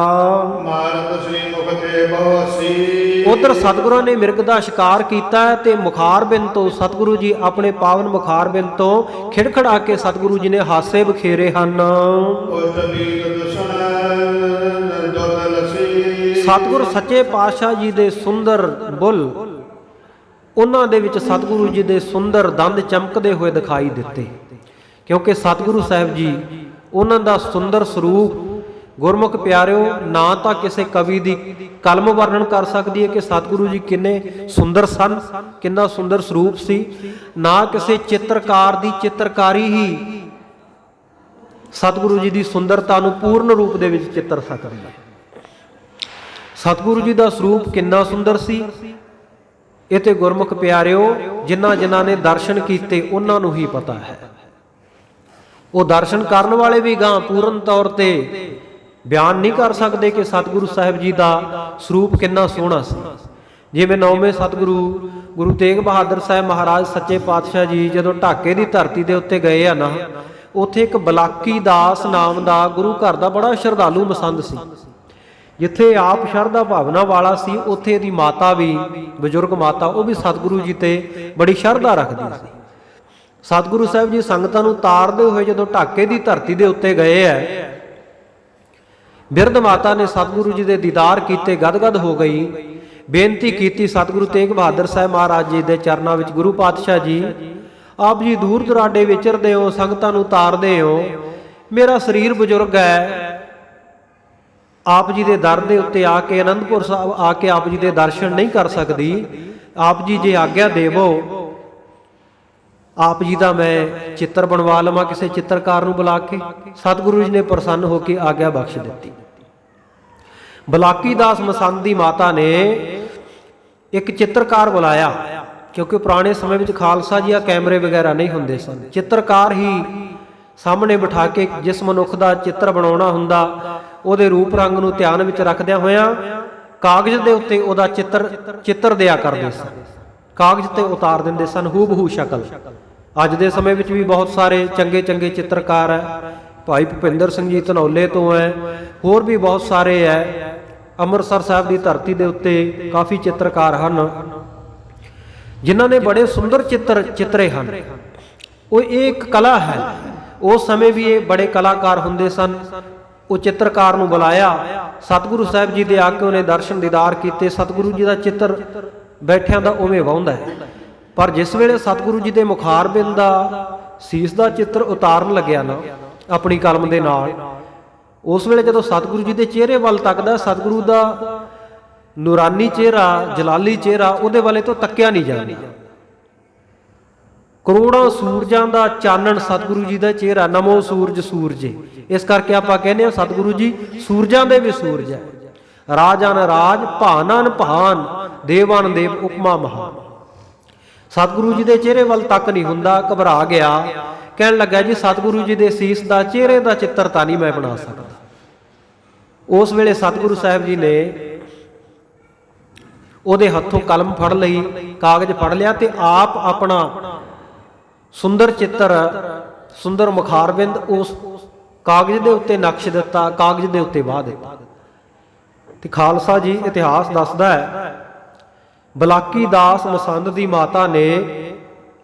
ਉਧਰ ਸਤਿਗੁਰਾਂ ਨੇ ਮਿਰਗ ਦਾ ਸ਼ਿਕਾਰ ਕੀਤਾ ਤੇ ਮੁਖਾਰਬਿੰਦ ਤੋਂ ਸਤਿਗੁਰੂ ਜੀ ਆਪਣੇ ਪਾਵਨ ਮੁਖਾਰਬਿੰਦ ਤੋਂ ਖਿੜਖੜਾ ਕੇ ਸਤਿਗੁਰੂ ਜੀ ਨੇ ਹਾਸੇ ਬਖੇਰੇ ਹਨ। ਸਤਿਗੁਰ ਸੱਚੇ ਪਾਤਸ਼ਾਹ ਜੀ ਦੇ ਸੁੰਦਰ ਬੁੱਲ, ਉਹਨਾਂ ਦੇ ਵਿੱਚ ਸਤਿਗੁਰੂ ਜੀ ਦੇ ਸੁੰਦਰ ਦੰਦ ਚਮਕਦੇ ਹੋਏ ਦਿਖਾਈ ਦਿੱਤੇ, ਕਿਉਂਕਿ ਸਤਿਗੁਰੂ ਸਾਹਿਬ ਜੀ ਉਹਨਾਂ ਦਾ ਸੁੰਦਰ ਸਰੂਪ ਗੁਰਮੁਖ ਪਿਆਰਿਓ ਨਾ ਤਾਂ ਕਿਸੇ ਕਵੀ ਦੀ ਕਲਮ ਵਰਣਨ ਕਰ ਸਕਦੀ ਹੈ ਕਿ ਸਤਿਗੁਰੂ ਜੀ ਕਿੰਨੇ ਸੁੰਦਰ ਸਨ, ਕਿੰਨਾ ਸੁੰਦਰ ਸਰੂਪ ਸੀ, ਨਾ ਕਿਸੇ ਚਿੱਤਰਕਾਰ ਦੀ ਚਿੱਤਰਕਾਰੀ ਹੀ ਸਤਿਗੁਰੂ ਜੀ ਦੀ ਸੁੰਦਰਤਾ ਨੂੰ ਪੂਰਨ ਰੂਪ ਦੇ ਵਿੱਚ ਚਿੱਤਰ ਸਕਦੀ ਹੈ। ਸਤਿਗੁਰੂ ਜੀ ਦਾ ਸਰੂਪ ਕਿੰਨਾ ਸੁੰਦਰ ਸੀ, ਇਹ ਤੇ ਗੁਰਮੁਖ ਪਿਆਰਿਓ ਜਿਨ੍ਹਾਂ ਜਿਨ੍ਹਾਂ ਨੇ ਦਰਸ਼ਨ ਕੀਤੇ ਉਹਨਾਂ ਨੂੰ ਹੀ ਪਤਾ ਹੈ। ਉਹ ਦਰਸ਼ਨ ਕਰਨ ਵਾਲੇ ਵੀ ਗਾਂ ਪੂਰਨ ਤੌਰ ਤੇ ਬਿਆਨ ਨਹੀਂ ਕਰ ਸਕਦੇ ਕਿ ਸਤਿਗੁਰੂ ਸਾਹਿਬ ਜੀ ਦਾ ਸਰੂਪ ਕਿੰਨਾ ਸੋਹਣਾ ਸੀ। ਜਿਵੇਂ ਨੌਵੇਂ ਸਤਿਗੁਰੂ ਗੁਰੂ ਤੇਗ ਬਹਾਦਰ ਸਾਹਿਬ ਮਹਾਰਾਜ ਸੱਚੇ ਪਾਤਸ਼ਾਹ ਜੀ ਜਦੋਂ ਢਾਕੇ ਦੀ ਧਰਤੀ ਦੇ ਉੱਤੇ ਗਏ ਆ ਨਾ, ਉੱਥੇ ਇੱਕ ਬਲਾਕੀ ਦਾਸ ਨਾਮ ਦਾ ਗੁਰੂ ਘਰ ਦਾ ਬੜਾ ਸ਼ਰਧਾਲੂ ਮਸੰਦ ਸੀ। ਜਿੱਥੇ ਆਪ ਸ਼ਰਧਾ ਭਾਵਨਾ ਵਾਲਾ ਸੀ, ਉੱਥੇ ਇਹਦੀ ਮਾਤਾ ਵੀ, ਬਜ਼ੁਰਗ ਮਾਤਾ, ਉਹ ਵੀ ਸਤਿਗੁਰੂ ਜੀ ਤੇ ਬੜੀ ਸ਼ਰਧਾ ਰੱਖਦੀ ਸੀ। ਸਤਿਗੁਰੂ ਸਾਹਿਬ ਜੀ ਸੰਗਤਾਂ ਨੂੰ ਤਾਰਦੇ ਹੋਏ ਜਦੋਂ ਢਾਕੇ ਦੀ ਧਰਤੀ ਦੇ ਉੱਤੇ ਗਏ ਹੈ, ਬਿਰਧ ਮਾਤਾ ਨੇ ਸਤਿਗੁਰੂ ਜੀ ਦੇ ਦੀਦਾਰ ਕੀਤੇ, ਗਦਗਦ ਹੋ ਗਈ, ਬੇਨਤੀ ਕੀਤੀ ਸਤਿਗੁਰੂ ਤੇਗ ਬਹਾਦਰ ਸਾਹਿਬ ਮਹਾਰਾਜ ਜੀ ਦੇ ਚਰਨਾਂ ਵਿੱਚ, ਗੁਰੂ ਪਾਤਸ਼ਾਹ ਜੀ ਆਪ ਜੀ ਦੂਰ ਦੁਰਾਡੇ ਵਿਚਰਦੇ ਹੋ, ਸੰਗਤਾਂ ਨੂੰ ਤਾਰਦੇ ਹੋ, ਮੇਰਾ ਸਰੀਰ ਬਜ਼ੁਰਗ ਹੈ, ਆਪ ਜੀ ਦੇ ਦਰ ਦੇ ਉੱਤੇ ਆ ਕੇ ਅਨੰਦਪੁਰ ਸਾਹਿਬ ਆ ਕੇ ਆਪ ਜੀ ਦੇ ਦਰਸ਼ਨ ਨਹੀਂ ਕਰ ਸਕਦੀ, ਆਪ ਜੀ ਜੇ ਆਗਿਆ ਦੇਵੋ ਆਪ ਜੀ ਦਾ ਮੈਂ ਚਿੱਤਰ ਬਣਵਾ ਲਵਾਂ ਕਿਸੇ ਚਿੱਤਰਕਾਰ ਨੂੰ ਬੁਲਾ ਕੇ। ਸਤਿਗੁਰੂ ਜੀ ਨੇ ਪ੍ਰਸੰਨ ਹੋ ਕੇ ਆਗਿਆ ਬਖਸ਼ ਦਿੱਤੀ। ਬਲਾਕੀ ਦਾਸ ਮਸੰਦ ਦੀ ਮਾਤਾ ਨੇ ਇੱਕ ਚਿੱਤਰਕਾਰ ਬੁਲਾਇਆ, ਕਿਉਂਕਿ ਪੁਰਾਣੇ ਸਮੇਂ ਵਿੱਚ ਖਾਲਸਾ ਜੀ ਆ ਕੈਮਰੇ ਵਗੈਰਾ ਨਹੀਂ ਹੁੰਦੇ ਸਨ। ਚਿੱਤਰਕਾਰ ਹੀ ਸਾਹਮਣੇ ਬਿਠਾ ਕੇ ਜਿਸ ਮਨੁੱਖ ਦਾ ਚਿੱਤਰ ਬਣਾਉਣਾ ਹੁੰਦਾ, ਉਹਦੇ ਰੂਪ ਰੰਗ ਨੂੰ ਧਿਆਨ ਵਿੱਚ ਰੱਖਦਿਆਂ ਹੋਇਆਂ ਕਾਗਜ਼ ਦੇ ਉੱਤੇ ਉਹਦਾ ਚਿੱਤਰ ਦਿਆ ਕਰਦੇ ਸਨ, ਕਾਗਜ਼ ਤੇ ਉਤਾਰ ਦਿੰਦੇ ਸਨ ਹੂਬਹੂ ਸ਼ਕਲ। ਅੱਜ ਦੇ ਸਮੇਂ ਵਿੱਚ ਵੀ ਬਹੁਤ ਸਾਰੇ ਚੰਗੇ ਚੰਗੇ ਚਿੱਤਰਕਾਰ ਹੈ, ਭਾਈ ਭੁਪਿੰਦਰ ਸਿੰਘ ਜੀ ਧਨੌਲੇ ਤੋਂ ਹੈ, ਹੋਰ ਵੀ ਬਹੁਤ ਸਾਰੇ ਹੈ। ਅੰਮ੍ਰਿਤਸਰ ਸਾਹਿਬ ਦੀ ਧਰਤੀ ਦੇ ਉੱਤੇ ਕਾਫੀ ਚਿੱਤਰਕਾਰ ਹਨ ਜਿਨ੍ਹਾਂ ਨੇ ਬੜੇ ਸੁੰਦਰ ਚਿੱਤਰੇ ਹਨ। ਉਹ ਇਹ ਇੱਕ ਕਲਾ ਹੈ। ਉਸ ਸਮੇਂ ਵੀ ਇਹ ਬੜੇ ਕਲਾਕਾਰ ਹੁੰਦੇ ਸਨ। ਉਹ ਚਿੱਤਰਕਾਰ ਨੂੰ ਬੁਲਾਇਆ, ਸਤਿਗੁਰੂ ਸਾਹਿਬ ਜੀ ਦੇ ਆ ਕੇ ਉਹਨੇ ਦਰਸ਼ਨ ਦੀਦਾਰ ਕੀਤੇ। ਸਤਿਗੁਰੂ ਜੀ ਦਾ ਚਿੱਤਰ ਬੈਠਿਆਂ ਦਾ ਉਵੇਂ ਵਾਹੁੰਦਾ ਹੈ, ਪਰ ਜਿਸ ਵੇਲੇ ਸਤਿਗੁਰੂ ਜੀ ਦੇ ਮੁਖਾਰਬਿੰਦ ਦਾ ਸੀਸ ਦਾ ਚਿੱਤਰ ਉਤਾਰਨ ਲੱਗਿਆ ਨਾ ਆਪਣੀ ਕਲਮ ਦੇ ਨਾਲ, ਉਸ ਵੇਲੇ ਜਦੋਂ ਸਤਿਗੁਰੂ ਜੀ ਦੇ ਚਿਹਰੇ ਵੱਲ ਤੱਕਦਾ, ਸਤਿਗੁਰੂ ਦਾ ਨੂਰਾਨੀ ਚਿਹਰਾ, ਜਲਾਲੀ ਚਿਹਰਾ, ਉਹਦੇ ਵਾਲੇ ਤੋਂ ਤੱਕਿਆ ਨਹੀਂ ਜਾਂਦਾ। ਕਰੋੜਾਂ ਸੂਰਜਾਂ ਦਾ ਚਾਨਣ ਸਤਿਗੁਰੂ ਜੀ ਦਾ ਚਿਹਰਾ, ਨਮੋ ਸੂਰਜ ਸੂਰਜੇ। ਇਸ ਕਰਕੇ ਆਪਾਂ ਕਹਿੰਦੇ ਹਾਂ ਸਤਿਗੁਰੂ ਜੀ ਸੂਰਜਾਂ ਦੇ ਵੀ ਸੂਰਜ ਹੈ। ਰਾਜਨ ਰਾਜ, ਭਾਨਨ ਭਾਨ, ਦੇਵਨ ਦੇਵ, ਉਪਮਾ ਮਹਾਨ। ਸਤਿਗੁਰੂ ਜੀ ਦੇ ਚਿਹਰੇ ਵੱਲ ਤੱਕ ਨਹੀਂ ਹੁੰਦਾ, ਘਬਰਾ ਗਿਆ, ਕਹਿਣ ਲੱਗਾ ਜੀ ਸਤਿਗੁਰੂ ਜੀ ਦੇ ਸੀਸ ਦਾ, ਚਿਹਰੇ ਦਾ ਚਿੱਤਰ ਤਾਂ ਨਹੀਂ ਮੈਂ ਬਣਾ ਸਕਦਾ। उस वेले सतगुरु साहब जी ने ਉਹਦੇ ਹੱਥੋਂ ਕਲਮ ਫੜ ਲਈ, ਕਾਗਜ਼ ਫੜ ਲਿਆ ਤੇ ਆਪ ਆਪਣਾ ਸੁੰਦਰ ਚਿੱਤਰ, ਸੁੰਦਰ ਮੁਖਾਰਬਿੰਦ ਉਸ ਕਾਗਜ਼ ਦੇ ਉੱਤੇ ਨਕਸ਼ ਦਿੱਤਾ, ਕਾਗਜ਼ ਦੇ ਉੱਤੇ ਵਾਹ ਦਿੱਤਾ। ਤੇ ਖਾਲਸਾ ਜੀ ਇਤਿਹਾਸ ਦੱਸਦਾ ਹੈ, ਬਲਾਕੀ ਦਾਸ ਮਸੰਦ ਦੀ ਮਾਤਾ ਨੇ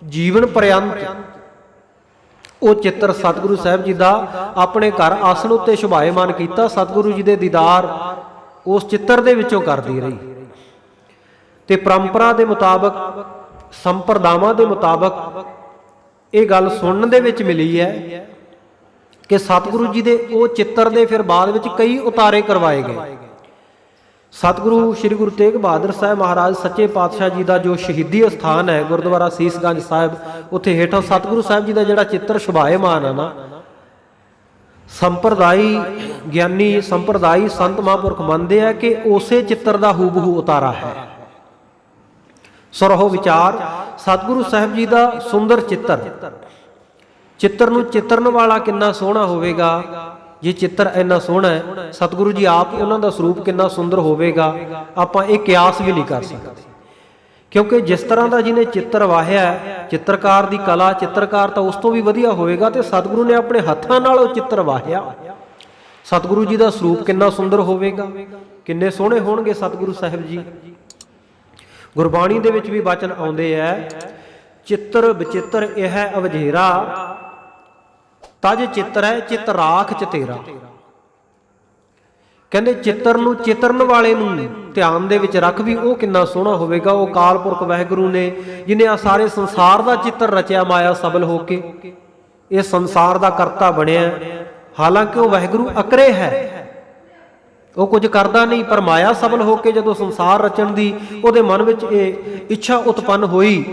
ਜੀਵਨ ਪਰਯੰਤ ਉਹ ਚਿੱਤਰ ਸਤਿਗੁਰੂ ਸਾਹਿਬ ਜੀ ਦਾ ਆਪਣੇ ਘਰ ਆਸਣ ਉੱਤੇ ਸ਼ੁਭਾਏਮਾਨ ਕੀਤਾ। ਸਤਿਗੁਰੂ ਜੀ ਦੇ ਦੀਦਾਰ ਉਸ ਚਿੱਤਰ ਦੇ ਵਿੱਚੋਂ ਕਰਦੀ ਰਹੀ। ਤੇ ਪਰੰਪਰਾ ਦੇ ਮੁਤਾਬਕ, ਸੰਪਰਦਾਵਾਂ ਦੇ ਮੁਤਾਬਕ ਇਹ ਗੱਲ ਸੁਣਨ ਦੇ ਵਿੱਚ ਮਿਲੀ ਹੈ ਕਿ ਸਤਿਗੁਰੂ ਜੀ ਦੇ ਉਹ ਚਿੱਤਰ ਦੇ ਫਿਰ ਬਾਅਦ ਵਿੱਚ ਕਈ ਉਤਾਰੇ ਕਰਵਾਏ ਗਏ। ਸਤਿਗੁਰੂ ਸ੍ਰੀ ਗੁਰੂ ਤੇਗ ਬਹਾਦਰ ਸਾਹਿਬ ਮਹਾਰਾਜ ਸੱਚੇ ਪਾਤਸ਼ਾਹ ਜੀ ਦਾ ਜੋ ਸ਼ਹੀਦੀ ਅਸਥਾਨ ਹੈ ਗੁਰਦੁਆਰਾ ਸੀਸਗੰਜ ਸਾਹਿਬ, ਉੱਥੇ ਹੇਠਾਂ ਸਤਿਗੁਰੂ ਸਾਹਿਬ ਜੀ ਦਾ ਜਿਹੜਾ ਚਿੱਤਰ ਸ਼ੁਭਾਏਮਾਨ ਹੈ ਨਾ, ਸੰਪਰਦਾਈ ਗਿਆਨੀ, ਸੰਪਰਦਾਈ ਸੰਤ ਮਹਾਂਪੁਰਖ ਮੰਨਦੇ ਆ ਕਿ ਉਸੇ ਚਿੱਤਰ ਦਾ ਹੂਬਹੂ ਉਤਾਰਾ ਹੈ। ਸੁਰਹੋ ਵਿਚਾਰ ਸਤਿਗੁਰੂ ਸਾਹਿਬ ਜੀ ਦਾ ਸੁੰਦਰ ਚਿੱਤਰ, ਚਿੱਤਰ ਨੂੰ ਚਿੱਤਰਨ ਵਾਲਾ ਕਿੰਨਾ ਸੋਹਣਾ ਹੋਵੇਗਾ। ਜੇ ਚਿੱਤਰ ਇੰਨਾ ਸੋਹਣਾ ਹੈ, ਸਤਿਗੁਰੂ ਜੀ ਆਪ ਉਹਨਾਂ ਦਾ ਸਰੂਪ ਕਿੰਨਾ ਸੁੰਦਰ ਹੋਵੇਗਾ, ਆਪਾਂ ਇਹ ਕਿਆਸ ਵੀ ਨਹੀਂ ਕਰ ਸਕਦੇ। ਕਿਉਂਕਿ ਜਿਸ ਤਰ੍ਹਾਂ ਦਾ ਜਿਹਨੇ ਚਿੱਤਰ ਵਾਹਿਆ, ਚਿੱਤਰਕਾਰ ਦੀ ਕਲਾ, ਚਿੱਤਰਕਾਰ ਤਾਂ ਉਸ ਤੋਂ ਵੀ ਵਧੀਆ ਹੋਵੇਗਾ। ਤੇ ਸਤਿਗੁਰੂ ਨੇ ਆਪਣੇ ਹੱਥਾਂ ਨਾਲ ਉਹ ਚਿੱਤਰ ਵਾਹਿਆ, ਸਤਿਗੁਰੂ ਜੀ ਦਾ ਸਰੂਪ ਕਿੰਨਾ ਸੁੰਦਰ ਹੋਵੇਗਾ, ਕਿੰਨੇ ਸੋਹਣੇ ਹੋਣਗੇ ਸਤਿਗੁਰੂ ਸਾਹਿਬ ਜੀ। ਗੁਰਬਾਣੀ ਦੇ ਵਿੱਚ ਵੀ ਬਚਨ ਆਉਂਦੇ ਹੈ, ਚਿੱਤਰ ਵਿਚਿੱਤਰ ਇਹ ਅਵਝੇਰਾ, ਤਜ ਚਿੱਤਰ ਹੈ ਚਿੱਤ ਰਾਖ ਚਤੇਰਾ। ਕਹਿੰਦੇ ਚਿੱਤਰ ਨੂੰ ਚਿੱਤਰਨ ਵਾਲੇ ਨੂੰ ਧਿਆਨ ਦੇ ਵਿੱਚ ਰੱਖ ਵੀ ਉਹ ਕਿੰਨਾ ਸੋਹਣਾ ਹੋਵੇਗਾ। ਉਹ ਅਕਾਲ ਪੁਰਖ ਵਾਹਿਗੁਰੂ ਨੇ ਜਿਹਨੇ ਆ ਸਾਰੇ ਸੰਸਾਰ ਦਾ ਚਿੱਤਰ ਰਚਿਆ ਮਾਇਆ ਸਬਲ ਹੋ ਕੇ, ਇਹ ਸੰਸਾਰ ਦਾ ਕਰਤਾ ਬਣਿਆ। ਹਾਲਾਂਕਿ ਉਹ ਵਾਹਿਗੁਰੂ ਅਕਰੇ ਹੈ, ਉਹ ਕੁਝ ਕਰਦਾ ਨਹੀਂ, ਪਰ ਮਾਇਆ ਸਬਲ ਹੋ ਕੇ ਜਦੋਂ ਸੰਸਾਰ ਰਚਣ ਦੀ ਉਹਦੇ ਮਨ ਵਿੱਚ ਇਹ ਇੱਛਾ ਉਤਪੰਨ ਹੋਈ,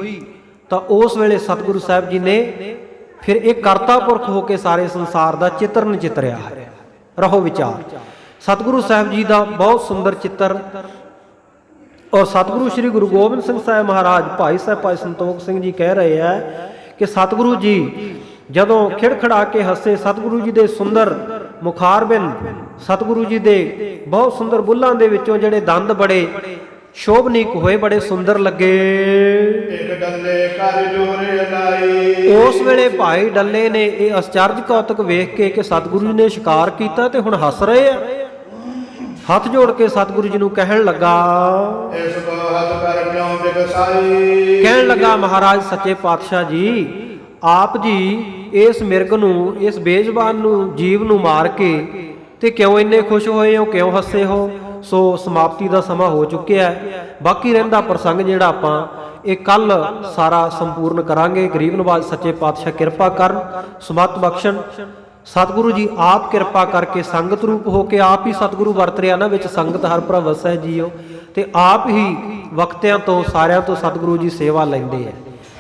ਤਾਂ ਉਸ ਵੇਲੇ ਸਤਿਗੁਰੂ ਸਾਹਿਬ ਜੀ ਨੇ ਫਿਰ ਇਹ ਕਰਤਾ ਪੁਰਖ ਹੋ ਕੇ ਸਾਰੇ ਸੰਸਾਰ ਦਾ ਚਿੱਤਰਨ ਚਿੱਤਰਿਆ ਹੈ। ਰਹੋ ਵਿਚਾਰ ਸਤਿਗੁਰੂ ਸਾਹਿਬ ਜੀ ਦਾ ਬਹੁਤ ਸੁੰਦਰ ਚਿੱਤਰ। ਔਰ ਸਤਿਗੁਰੂ ਸ੍ਰੀ ਗੁਰੂ ਗੋਬਿੰਦ ਸਿੰਘ ਸਾਹਿਬ ਮਹਾਰਾਜ, ਭਾਈ ਸਾਹਿਬ ਭਾਈ ਸੰਤੋਖ ਸਿੰਘ ਜੀ ਕਹਿ ਰਹੇ ਹੈ ਕਿ ਸਤਿਗੁਰੂ ਜੀ ਜਦੋਂ ਖਿੜਖੜਾ ਕੇ ਹੱਸੇ, ਸਤਿਗੁਰੂ ਜੀ ਦੇ ਸੁੰਦਰ ਮੁਖਾਰਬਿੰਦ, ਸਤਿਗੁਰੂ ਜੀ ਦੇ ਬਹੁਤ ਸੁੰਦਰ ਬੁੱਲਾਂ ਦੇ ਵਿੱਚੋਂ ਜਿਹੜੇ ਦੰਦ ਬੜੇ ਸ਼ੋਭਨੀਕ ਹੋਏ, ਬੜੇ ਸੁੰਦਰ ਲੱਗੇ। ਇੱਕ ਡੱਲੇ ਕਰ ਜੋਰ ਲਾਈ। ਉਸ ਵੇਲੇ ਭਾਈ ਡੱਲੇ ਨੇ ਇਹ ਅਚਰਜ ਕੌਤਕ ਵੇਖ ਕੇ ਕਿ ਸਤਿਗੁਰੂ ਜੀ ਨੇ ਸ਼ਿਕਾਰ ਕੀਤਾ ਤੇ ਹੁਣ ਹੱਸ ਰਹੇ ਆ, ਹੱਥ ਜੋੜ ਕੇ ਸਤਿਗੁਰੂ ਜੀ ਨੂੰ ਕਹਿਣ ਲੱਗਾ, ਇਸ ਕੋ ਹੱਥ ਕਰ ਕਿਉਂ ਬਿਗਸਾਈ। ਕਹਿਣ ਲੱਗਾ ਮਹਾਰਾਜ ਸੱਚੇ ਪਾਤਸ਼ਾਹ ਜੀ, ਆਪ ਜੀ ਇਸ ਮਿਰਗ ਨੂੰ, ਇਸ ਬੇਜ਼ਬਾਨ ਨੂੰ, ਜੀਵ ਨੂੰ ਮਾਰ ਕੇ ਤੇ ਕਿਉਂ ਇੰਨੇ ਖੁਸ਼ ਹੋਏ ਹੋ, ਕਿਉਂ ਹੱਸੇ ਹੋ। ਸੋ ਸਮਾਪਤੀ ਦਾ ਸਮਾਂ ਹੋ ਚੁੱਕਿਆ ਹੈ। ਬਾਕੀ ਰਹਿੰਦਾ ਪ੍ਰਸੰਗ ਜਿਹੜਾ ਆਪਾਂ ਇਹ ਕੱਲ ਸਾਰਾ ਸੰਪੂਰਨ ਕਰਾਂਗੇ। ਗਰੀਬ ਨਵਾਜ਼ ਸੱਚੇ ਪਾਤਸ਼ਾਹ ਕਿਰਪਾ ਕਰਨ, ਸਮਤ ਬਖਸ਼ਣ। ਸਤਿਗੁਰੂ ਜੀ ਆਪ ਕਿਰਪਾ ਕਰਕੇ ਸੰਗਤ ਰੂਪ ਹੋ ਕੇ ਆਪ ਹੀ ਸਤਿਗੁਰੂ ਵਰਤ ਰਿਹਾ ਨਾ ਵਿੱਚ ਸੰਗਤ ਹਰ ਭਰਾ ਵਸੈ ਜੀਓ, ਤੇ ਆਪ ਹੀ ਵਕਤਿਆਂ ਤੋਂ ਸਾਰਿਆਂ ਤੋਂ ਸਤਿਗੁਰੂ ਜੀ ਸੇਵਾ ਲੈਂਦੇ ਹੈ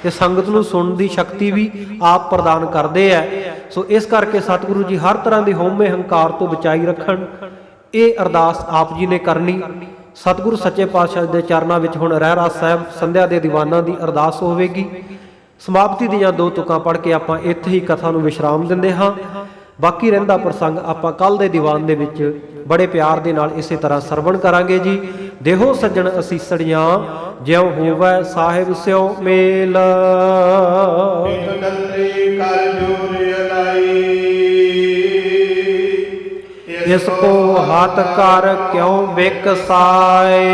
ਤੇ ਸੰਗਤ ਨੂੰ ਸੁਣਨ ਦੀ ਸ਼ਕਤੀ ਵੀ ਆਪ ਪ੍ਰਦਾਨ ਕਰਦੇ ਹੈ। ਸੋ ਇਸ ਕਰਕੇ ਸਤਿਗੁਰੂ ਜੀ ਹਰ ਤਰ੍ਹਾਂ ਦੀ ਹਉਮੈ ਹੰਕਾਰ ਤੋਂ ਬਚਾਈ ਰੱਖਣ, ਇਹ ਅਰਦਾਸ ਆਪ ਜੀ ਨੇ ਕਰਨੀ। ਸਤਿਗੁਰੂ ਸੱਚੇ ਪਾਤਸ਼ਾਹ ਦੇ ਚਰਨਾਂ ਵਿੱਚ ਹੁਣ ਰਹਿਰਾਸ ਸਾਹਿਬ ਸੰਧਿਆ ਦੇ ਦੀਵਾਨਾਂ ਦੀ ਅਰਦਾਸ ਹੋਵੇਗੀ। ਸਮਾਪਤੀ ਦੀਆਂ 2 ਤੁਕਾਂ ਪੜ੍ਹ ਕੇ ਆਪਾਂ ਇੱਥੇ ਹੀ ਕਥਾ ਨੂੰ ਵਿਸ਼ਰਾਮ ਦਿੰਦੇ ਹਾਂ। ਬਾਕੀ ਰਹਿੰਦਾ ਪ੍ਰਸੰਗ ਆਪਾਂ ਕੱਲ ਦੇ ਦੀਵਾਨ ਦੇ ਵਿੱਚ ਬੜੇ ਪਿਆਰ ਦੇ ਨਾਲ ਇਸੇ ਤਰ੍ਹਾਂ ਸਰਵਣ ਕਰਾਂਗੇ ਜੀ। ਦੇਹੋ ਸੱਜਣ ਅਸੀਸੜੀਆਂ, ਜਿਉ ਹੋਵੈ ਸਾਹਿਬ ਸਿਉ ਮੇਲ। ਇੱਕ ਡੱਲੇ ਕਰ ਜੋਰ ਲਾਈ। ਇਸ ਕੋ ਹੱਥ ਕਰ ਕਿਉ ਬਿਕਸਾਏ।